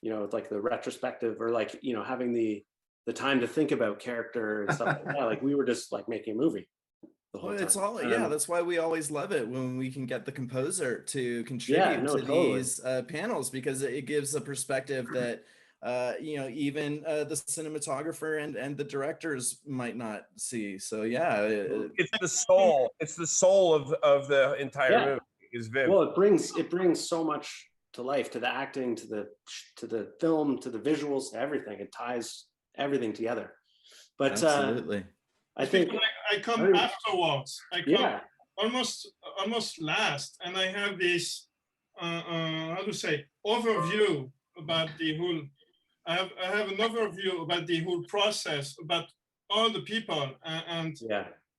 like the retrospective or like, having the time to think about character and stuff like that, like we were just like making a movie. It's all, that's why we always love it when we can get the composer to contribute to these panels, because it gives a perspective that even the cinematographer and the directors might not see. So it's the soul of the entire movie is Viv. Well, it brings so much to life, to the acting, to the film, to the visuals, to everything. It ties everything together. But absolutely. I think I come afterwards. I come almost last, and I have this overview about the whole. I have an overview about the whole process, about all the people, and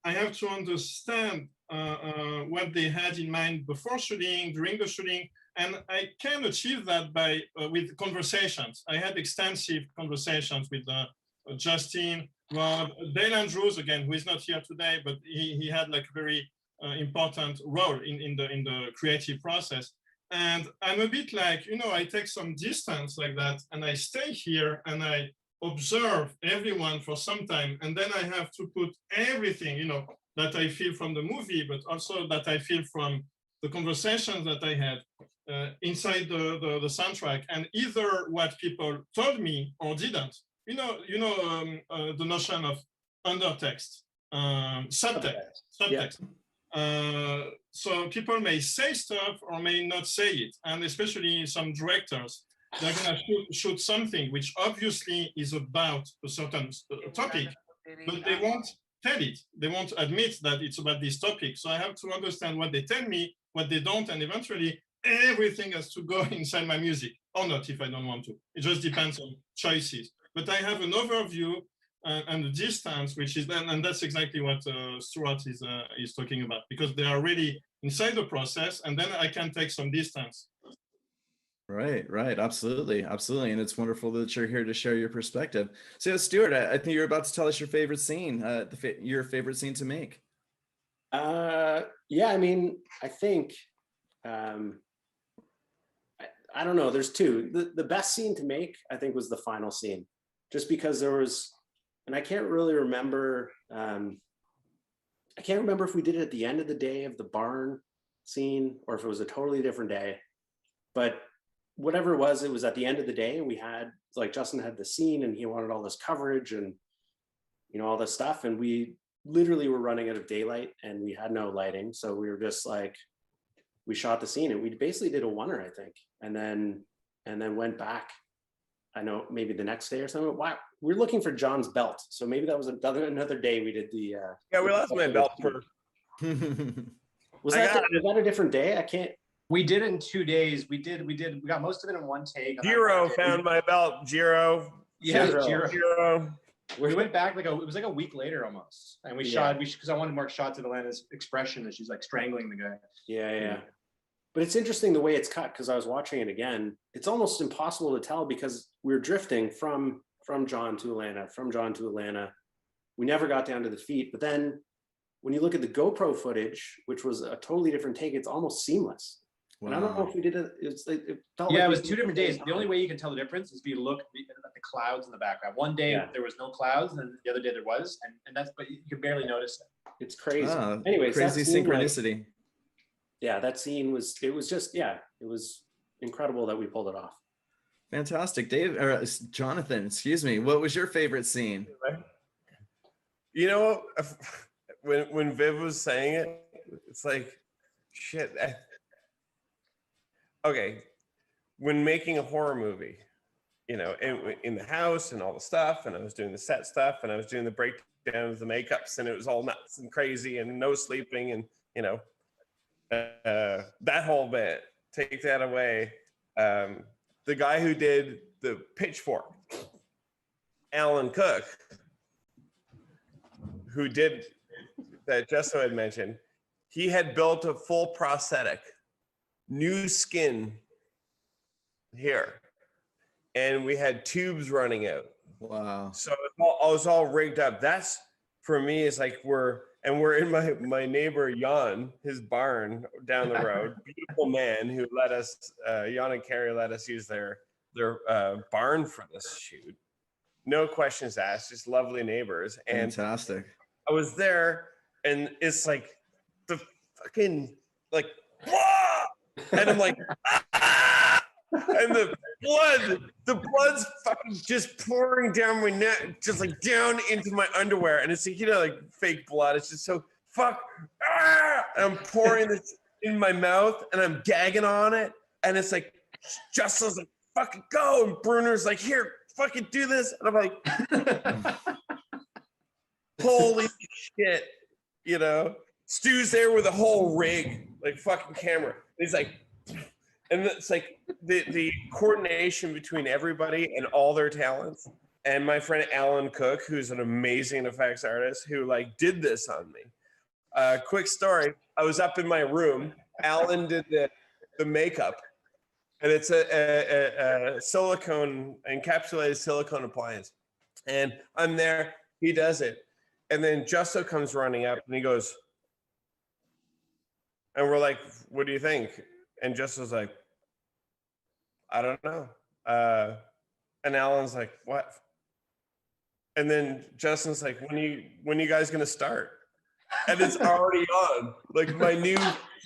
I have to understand what they had in mind before shooting, during the shooting, and I can achieve that by with conversations. I had extensive conversations with Justin, Rob, Dale Andrews again, who is not here today, but he had like a very important role in the creative process. And I'm a bit like, I take some distance like that, and I stay here and I observe everyone for some time, and then I have to put everything, that I feel from the movie, but also that I feel from the conversations that I had inside the soundtrack, and either what people told me or didn't. The notion of undertext, subtext. So people may say stuff or may not say it, and especially some directors, they're gonna shoot something which obviously is about a certain topic, but they won't tell it. They won't admit that it's about this topic. So I have to understand what they tell me, what they don't, and eventually everything has to go inside my music, or not if I don't want to. It just depends on choices. But I have an overview and the distance, which is then, and that's exactly what Stuart is talking about, because they are really inside the process, and then I can take some distance. Right, absolutely, and it's wonderful that you're here to share your perspective. So, Stuart, I think you're about to tell us your favorite scene, your favorite scene to make. I think. I don't know. There's two. The best scene to make, I think, was the final scene, just because there was, and I can't really remember. I can't remember if we did it at the end of the day of the barn scene or if it was a totally different day. But whatever it was at the end of the day. We had, like, Justin had the scene and he wanted all this coverage and, all this stuff. And we literally were running out of daylight and we had no lighting. So we were just like, we shot the scene and we basically did a oneer, I think. And then went back, I know, maybe the next day or something. Wow, we're looking for John's belt. So maybe that was another day we did the. We lost my belt for. Was that a different day? I can't. We did it in 2 days. We got most of it in one take. Jiro found my belt. Jiro. Yeah, Jiro. We went back it was like a week later almost, and we shot because I wanted more shots of Alana's expression as she's like strangling the guy. Yeah. But it's interesting the way it's cut, because I was watching it again. It's almost impossible to tell because we're drifting from John to Alana, from John to Alana. We never got down to the feet. But then when you look at the GoPro footage, which was a totally different take, it's almost seamless. Wow. And I don't know if we did it. It felt like it was 2 different days. The only way you can tell the difference is if you look at the clouds in the background. One day there was no clouds, and the other day there was, and that's, but you can barely notice it. It's crazy. Anyways, crazy synchronicity. That scene was, it was incredible that we pulled it off. Fantastic. Dave, or Jonathan, excuse me. What was your favorite scene? You know, when Viv was saying it, it's like, shit. Okay, when making a horror movie, you know, in the house and all the stuff, and I was doing the set stuff, and I was doing the breakdowns, the makeups, and it was all nuts and crazy and no sleeping, and you know, that whole bit. Take that away. The guy who did the Pitchfork, Alan Cook, who did that Jesso had mentioned, he had built a full prosthetic, new skin here, and we had tubes running out. Wow. So it was all rigged up. That's, for me, it's like we're in my neighbor Jan, his barn down the road. Beautiful man who let us, Jan and Carrie let us use their barn for this shoot. No questions asked, just lovely neighbors. And fantastic. I was there, and it's like the fucking like, "Wah!" And I'm like, "Ah!" And the blood's fucking just pouring down my neck, just like down into my underwear, and it's like, you know, like fake blood. It's just so fuck. Ah! And I'm pouring this in my mouth, and I'm gagging on it, and it's like, Justin's like, fucking go, and Brunner's like, here, fucking do this, and I'm like, holy shit, you know. Stu's there with a whole rig, like fucking camera. And he's like, and it's like the coordination between everybody and all their talents. And my friend Alan Cook, who's an amazing effects artist, who like did this on me. Quick story: I was up in my room. Alan did the makeup, and it's a silicone, encapsulated silicone appliance. And I'm there. He does it, and then Justo comes running up, and he goes, and we're like, "What do you think?" And Justo's like, "I don't know." And Alan's like, "What?" And then Justin's like, when you guys gonna start?" And it's already on, like my new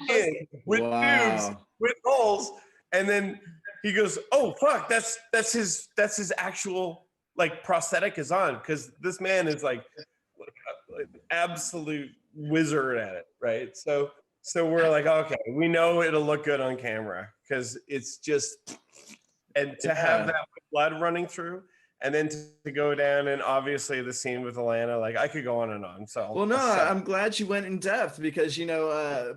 skin with tubes, with holes. And then he goes, "Oh fuck, that's his actual like prosthetic is on," because this man is like absolute wizard at it, right? So we're like, okay, we know it'll look good on camera because it's just, and to have that blood running through, and then to go down, and obviously the scene with Alana, like I could go on and on. So well, no, I'm glad you went in depth, because you know,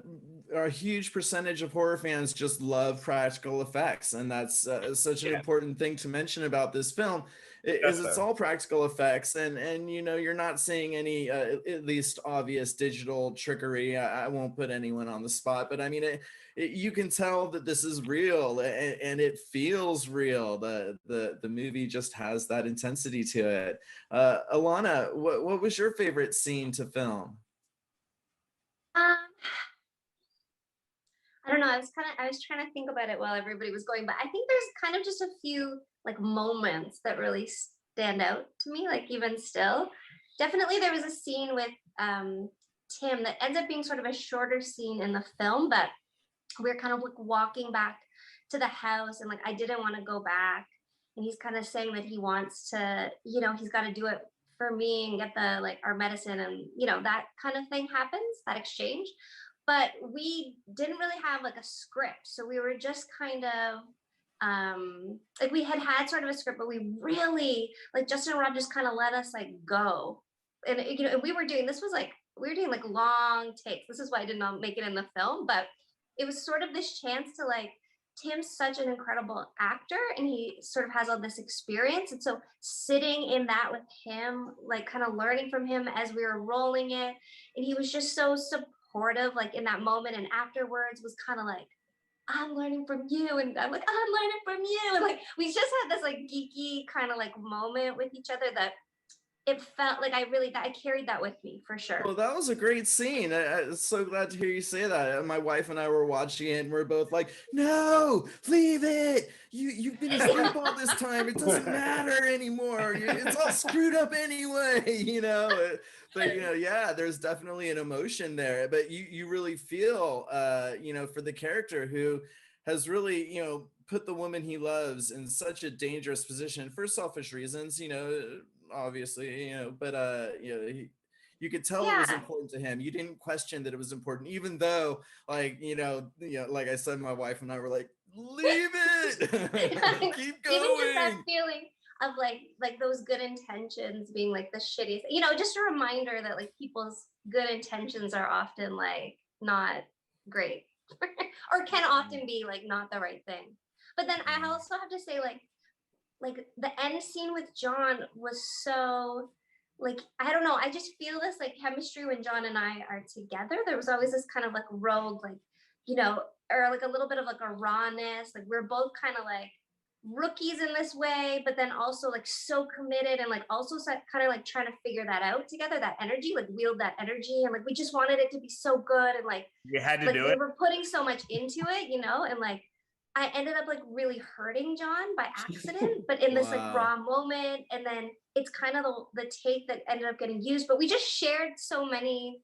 a huge percentage of horror fans just love practical effects, and that's such an important thing to mention about this film. It's all practical effects, and you know, you're not seeing any at least obvious digital trickery. I won't put anyone on the spot, but I mean, you can tell that this is real, and it feels real. The movie just has that intensity to it. Alana, what was your favorite scene to film? I don't know. I was trying to think about it while everybody was going, but I think there's kind of just a few like moments that really stand out to me, like even still. Definitely there was a scene with Tim that ends up being sort of a shorter scene in the film, but we're kind of like walking back to the house, and like I didn't want to go back, and he's kind of saying that he wants to, you know, he's got to do it for me and get the like our medicine, and you know, that kind of thing happens, that exchange. But we didn't really have like a script, so we were just kind of like we had sort of a script, but we really, like Justin and Rob just kind of let us like go, and you know, we were doing like long takes. This is why I did not make it in the film, but it was sort of this chance to like, Tim's such an incredible actor, and he sort of has all this experience, and so sitting in that with him, like kind of learning from him as we were rolling it, and he was just so supportive, like in that moment, and afterwards was kind of like, "I'm learning from you," and I'm like, "I'm learning from you," and like we just had this like geeky kind of like moment with each other that it felt like I carried that with me for sure. Well, that was a great scene. I'm so glad to hear you say that. My wife and I were watching it, and we're both like, "No, leave it. You've been asleep all this time. It doesn't matter anymore. It's all screwed up anyway," you know. But you know, yeah, there's definitely an emotion there. But you really feel, you know, for the character who has really, you know, put the woman he loves in such a dangerous position for selfish reasons, obviously, but you could tell it was important to him. You didn't question that it was important, even though, like I said, my wife and I were like, leave it, keep going. Even just that feeling of like those good intentions being like the shittiest, just a reminder that like people's good intentions are often like not great or can often be like not the right thing. But then I also have to say like the end scene with John was so like, I don't know, I just feel this like chemistry when John and I are together. There was always this kind of like rogue, like, or like a little bit of like a rawness. Like we're both kind of like rookies in this way, but then also like so committed and like also kind of like trying to figure that out together, that energy, like wield that energy. And like, we just wanted it to be so good. And like, you had to like, do we it. were putting so much into it, and like, I ended up like really hurting John by accident, but in this like raw moment. And then it's kind of the take that ended up getting used, but we just shared so many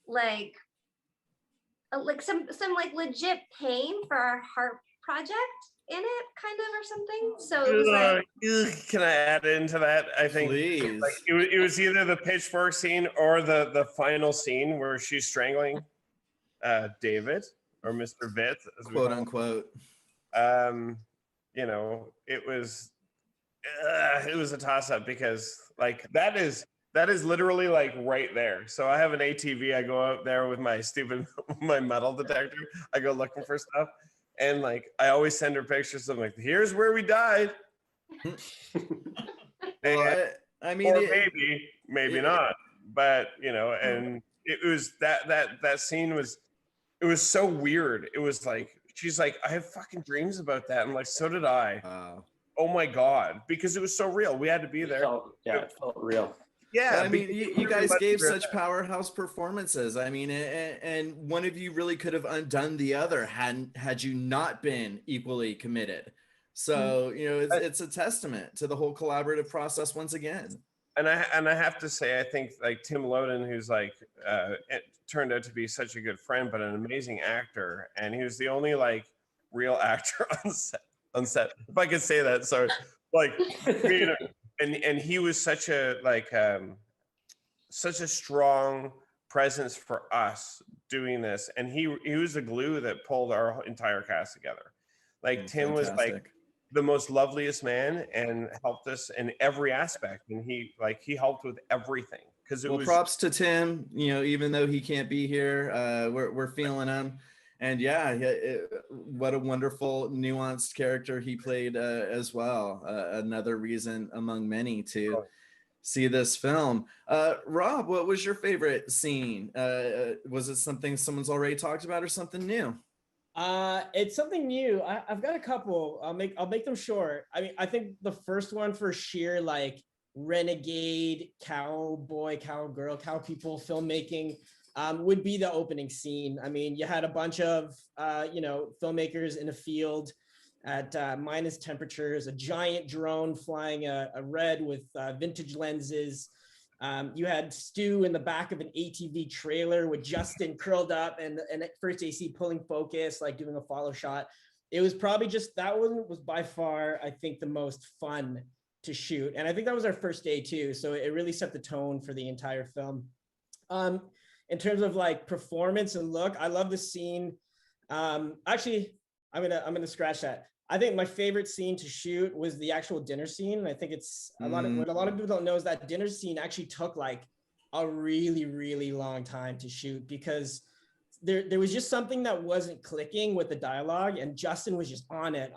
like some like legit pain for our heart project in it, kind of, or something. So it was like, can I add into that? I think like, it was either the Pitchfork scene or the final scene where she's strangling David or Mr. Vitt, as we quote unquote. It was a toss-up because like that is literally like right there. So I have an ATV. I go out there with my my metal detector. I go looking for stuff, and like I always send her pictures of like, here's where we died. I mean, or maybe not, but and it was that scene was, it was so weird. It was like, she's like, I have fucking dreams about that. And like, so did I. Oh my God. Because it was so real. We had to be there. It felt real. Yeah. I mean, you guys gave such powerhouse performances. I mean, and one of you really could have undone the other had you not been equally committed. So, it's a testament to the whole collaborative process once again. And I have to say, I think like Tim Loden, who's like it turned out to be such a good friend, but an amazing actor, and he was the only like real actor on set. If I could say that, sorry. Like, and he was such a like such a strong presence for us doing this, and he was the glue that pulled our entire cast together. Like Tim was like the most loveliest man and helped us in every aspect, and he helped with everything because it was props to Tim, even though he can't be here, we're feeling him. And what a wonderful nuanced character he played as well. Another reason among many to see this film. Rob, what was your favorite scene? Was it something someone's already talked about or something new? It's something new. I've got a couple. I'll make them short. I mean, I think the first one for sheer like renegade cowboy, cowgirl, cow people filmmaking would be the opening scene. I mean, you had a bunch of filmmakers in a field at minus temperatures, a giant drone flying a red with vintage lenses. You had Stu in the back of an ATV trailer with Justin curled up and at first AC pulling focus, like doing a follow shot. It was probably just, that one was by far, I think, the most fun to shoot. And I think that was our first day too. So it really set the tone for the entire film. In terms of like performance and look, I love the scene. Actually, I'm gonna scratch that. I think my favorite scene to shoot was the actual dinner scene. And I think it's what a lot of people don't know is that dinner scene actually took like a really, really long time to shoot because there was just something that wasn't clicking with the dialogue, and Justin was just on it.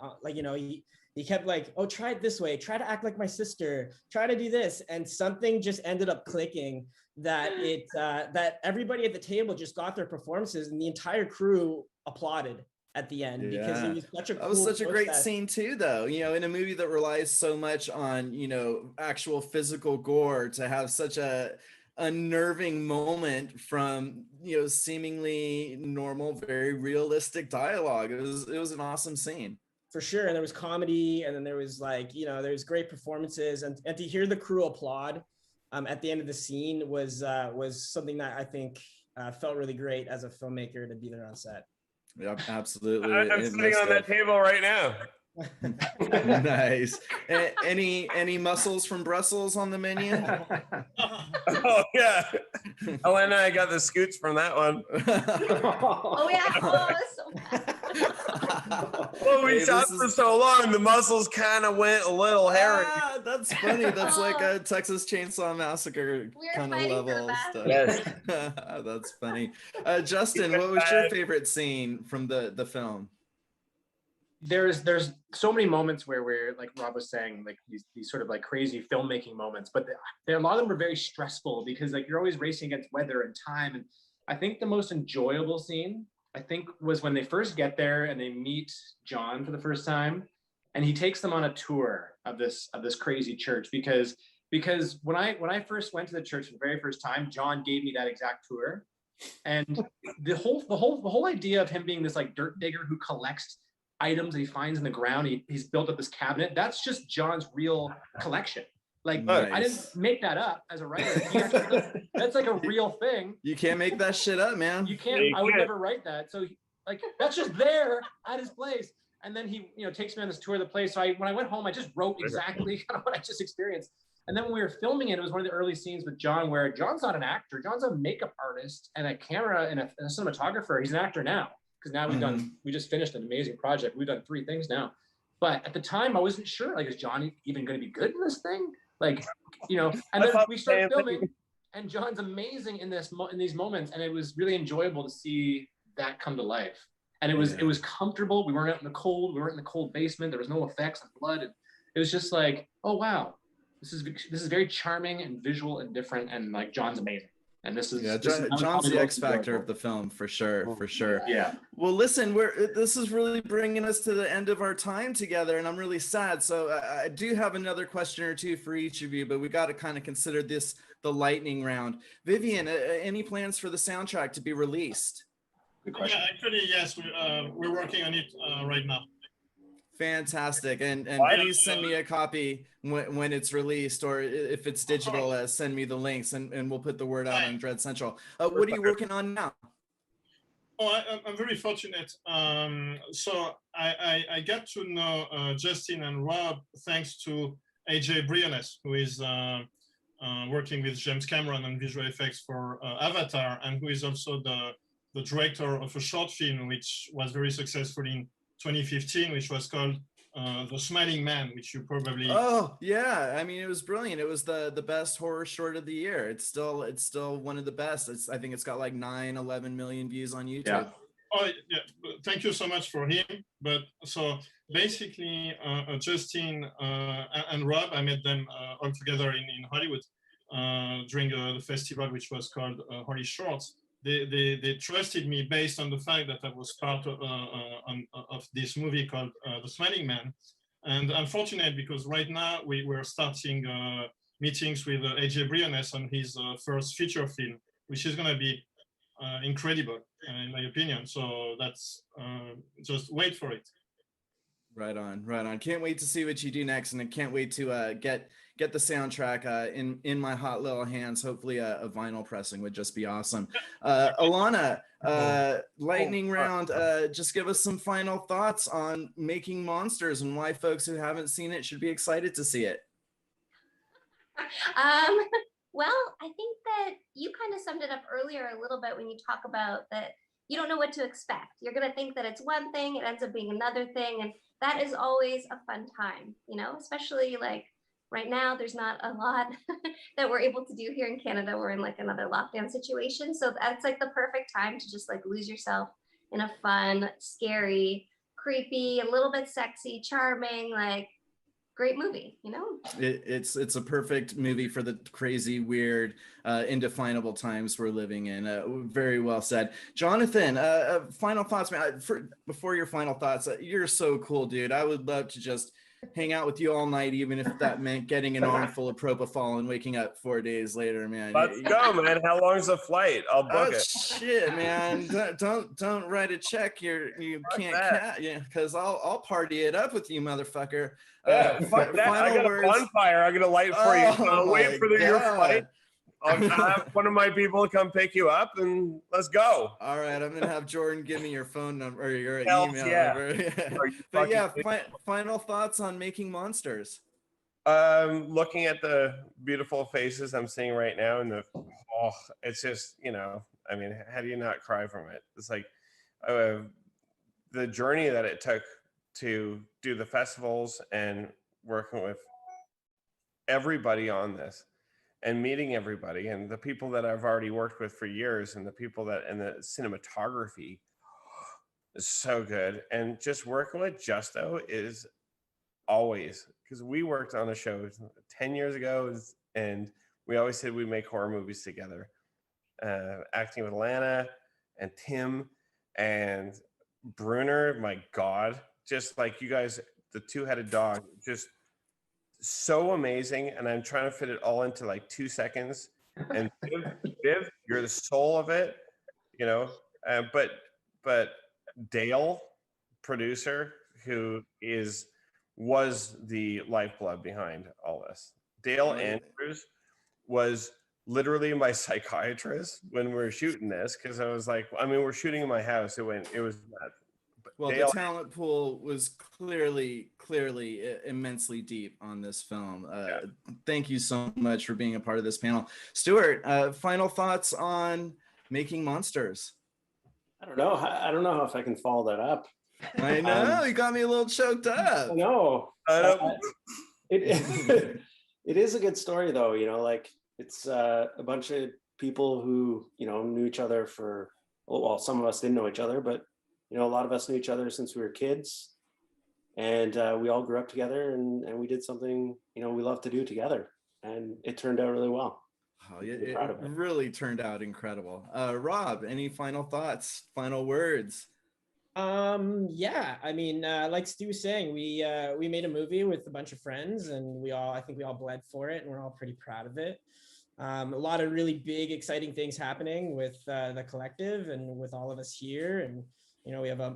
He kept like, oh, try it this way, try to act like my sister, try to do this. And something just ended up clicking that that everybody at the table just got their performances, and the entire crew applauded at the end because it was such a that was such a great scene too, though. In a movie that relies so much on actual physical gore, to have such a unnerving moment from seemingly normal, very realistic dialogue. It was an awesome scene for sure. And there was comedy, and then there was like there was great performances, and to hear the crew applaud at the end of the scene was something that I think felt really great as a filmmaker to be there on set. Yeah, absolutely. I'm sitting on that table right now. Nice. Any mussels from Brussels on the menu? Oh yeah. Oh, and I got the scoots from that one. Oh yeah. Oh, it's so bad. Well, we Hey, shot this for is- so long, the muscles kind of went a little hairy. Ah, that's funny. That's like a Texas Chainsaw Massacre We're kind of fighting for level that. stuff. Yes. That's funny. Justin, what was your favorite scene from the film? There's so many moments where we're, like Rob was saying, like these sort of like crazy filmmaking moments, but a lot of them are very stressful because like you're always racing against weather and time. And I think the most enjoyable scene, I think, was when they first get there and they meet John for the first time, and he takes them on a tour of this crazy church because when I first went to the church for the very first time, John gave me that exact tour, and the whole idea of him being this like dirt digger who collects items that he finds in the ground, he's built up this cabinet. That's just John's real collection. Like, Nice. I didn't make that up as a writer. That's like a real thing. You can't make that shit up, man. You can't. I would never write that. So like that's just there at his place. And then he, takes me on this tour of the place. So when I went home, I just wrote exactly kind of what I just experienced. And then when we were filming it, it was one of the early scenes with John where John's not an actor. John's a makeup artist and a camera and a cinematographer. He's an actor now. Because now we just finished an amazing project. We've done 3 things now. But at the time, I wasn't sure, like, is John even going to be good in this thing? Like, and then we started filming, and John's amazing in these moments. And it was really enjoyable to see that come to life. And it was comfortable. We weren't out in the cold. We weren't in the cold basement. There was no effects of blood. And it was just like, oh, wow. This is very charming and visual and different. And like, John's amazing. And this is John's the X factor of the film for sure. Yeah. Well, listen, this is really bringing us to the end of our time together, and I'm really sad. So I do have another question or two for each of you, but we got to kind of consider this the lightning round. Vivien, any plans for the soundtrack to be released? Good question. Yeah, actually, yes, we're working on it right now. Fantastic. And please send me a copy when it's released, or if it's digital, send me the links and we'll put the word out on Dread Central. What are you working on now? Oh, I'm very fortunate. So I got to know Justin and Rob thanks to AJ Briones, who is working with James Cameron on visual effects for Avatar, and who is also the director of a short film which was very successful in 2015, which was called The Smiling Man, which you probably... Oh yeah, I mean, it was brilliant. It was the best horror short of the year. It's still one of the best. I think it's got like 9-11 million views on YouTube. Yeah. Oh yeah, thank you so much for him. But so basically, Justin and Rob, I met them all together in Hollywood during the festival, which was called Holy Shorts. They trusted me based on the fact that I was part of this movie called The Smiling Man. And I'm fortunate because right now we're starting meetings with AJ Briones on his first feature film, which is going to be incredible, in my opinion. So that's just wait for it. Right on. Can't wait to see what you do next, and I can't wait to get the soundtrack in my hot little hands. Hopefully a vinyl pressing would just be awesome. Alana, lightning round, just give us some final thoughts on Making Monsters and why folks who haven't seen it should be excited to see it. Well, I think that you kind of summed it up earlier a little bit when you talk about that you don't know what to expect. You're going to think that it's one thing, it ends up being another thing. And that is always a fun time, especially like right now, there's not a lot that we're able to do here in Canada. We're in like another lockdown situation. So that's like the perfect time to just like lose yourself in a fun, scary, creepy, a little bit sexy, charming, like great movie, It's a perfect movie for the crazy, weird, indefinable times we're living in. Very well said. Jonathan, final thoughts, man. Before your final thoughts, you're so cool, dude. I would love to just hang out with you all night, even if that meant getting an armful of propofol and waking up 4 days later, man. Let's go, man. How long's the flight? I'll book it. Shit, man. Don't write a check. You can't, because I'll party it up with you, motherfucker. Fuck that. I got a bonfire. I'm gonna light for you. I'll wait for your flight. I'll have one of my people come pick you up and let's go. All right, I'm gonna have Jordan give me your phone number or your Hells email. yeah. But yeah, final thoughts on Making Monsters. Looking at the beautiful faces I'm seeing right now, and it's just, I mean, how do you not cry from it? It's like the journey that it took to do the festivals and working with everybody on this and meeting everybody and the people that I've already worked with for years and the people that, and the cinematography is so good. And just working with Justo is always, because we worked on a show 10 years ago and we always said we make horror movies together. Acting with Alana and Tim and Brunner, my God, just like you guys, the two-headed dog, just so amazing. And I'm trying to fit it all into like 2 seconds. And Viv, you're the soul of it, but Dale, producer, who was the lifeblood behind all this. Dale Andrews was literally my psychiatrist when we were shooting this, because I was like, I mean, we're shooting in my house. It was nuts. Well, Dale, the talent pool was clearly immensely deep on this film. Thank you so much for being a part of this panel. Stuart, final thoughts on Making Monsters? I don't know if I can follow that up. I know, you got me a little choked up. I know. It is a good story though, like it's a bunch of people who, knew each other for, well, some of us didn't know each other, but a lot of us knew each other since we were kids, and we all grew up together and we did something, we love to do together, and it turned out really well. Oh, it really turned out incredible. Rob, any final thoughts, final words? Yeah, I mean, like Stu was saying, we made a movie with a bunch of friends, and I think we all bled for it, and we're all pretty proud of it. A lot of really big, exciting things happening with the collective and with all of us here. And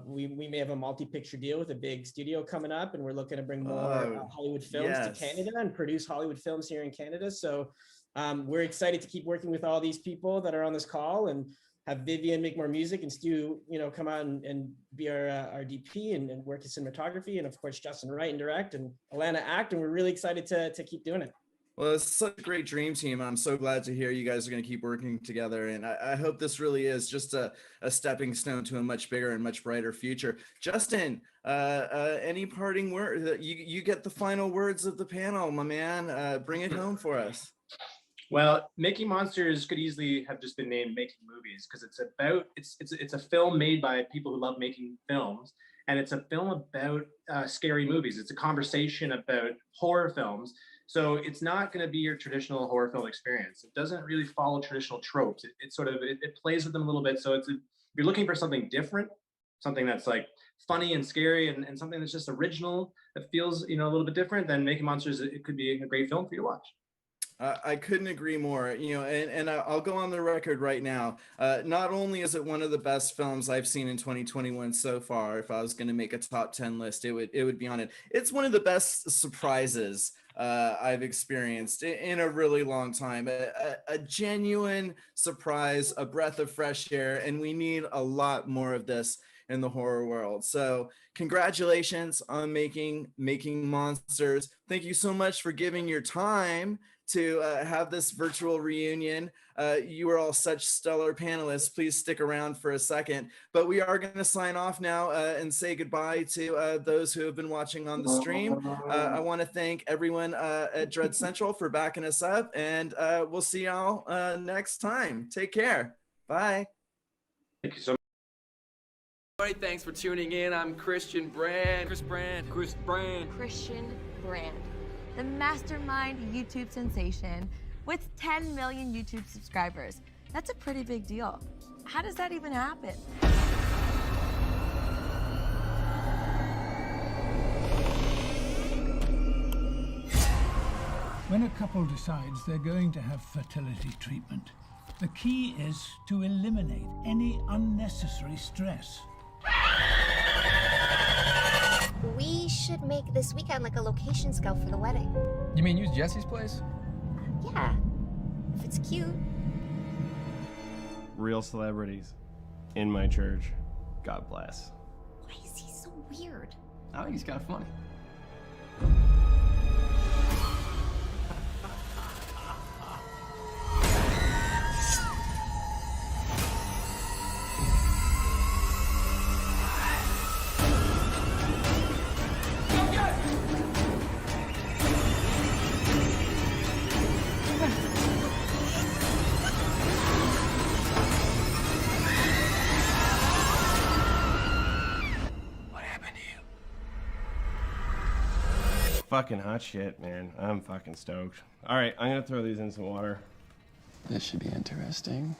we may have a multi-picture deal with a big studio coming up, and we're looking to bring more Hollywood films to Canada and produce Hollywood films here in Canada. So we're excited to keep working with all these people that are on this call, and have Vivien make more music, and Stu, come out and be our DP and work in cinematography, and of course Justin write and direct, and Alana act, and we're really excited to keep doing it. Well, it's such a great dream team. I'm so glad to hear you guys are going to keep working together. And I hope this really is just a stepping stone to a much bigger and much brighter future. Justin, any parting word? You get the final words of the panel, my man. Bring it home for us. Well, Making Monsters could easily have just been named Making Movies, because it's a film made by people who love making films, and it's a film about scary movies. It's a conversation about horror films. So it's not going to be your traditional horror film experience. It doesn't really follow traditional tropes. It plays with them a little bit. So if you're looking for something different, something that's like funny and scary, and something that's just original, that feels a little bit different, then Making Monsters, it could be a great film for you to watch. I couldn't agree more, and I'll go on the record right now. Not only is it one of the best films I've seen in 2021 so far, if I was going to make a top 10 list, it would be on it. It's one of the best surprises I've experienced in a really long time. A genuine surprise, a breath of fresh air, and we need a lot more of this in the horror world. So congratulations on making Monsters. Thank you so much for giving your time to have this virtual reunion. You are all such stellar panelists. Please stick around for a second. But we are going to sign off now and say goodbye to those who have been watching on the stream. I want to thank everyone at Dread Central for backing us up, and we'll see y'all next time. Take care. Bye. Thank you so much. Everybody, thanks for tuning in. I'm Christian Brand. Christian Brand, the mastermind YouTube sensation with 10 million YouTube subscribers. That's a pretty big deal. How does that even happen? When a couple decides they're going to have fertility treatment, the key is to eliminate any unnecessary stress. We should make this weekend like a location scout for the wedding. You mean use Jesse's place? Yeah. If it's cute. Real celebrities in my church. God bless. Why is he so weird? I think he's kind of funny. Fucking hot shit, man. I'm fucking stoked. All right, I'm gonna throw these in some water. This should be interesting.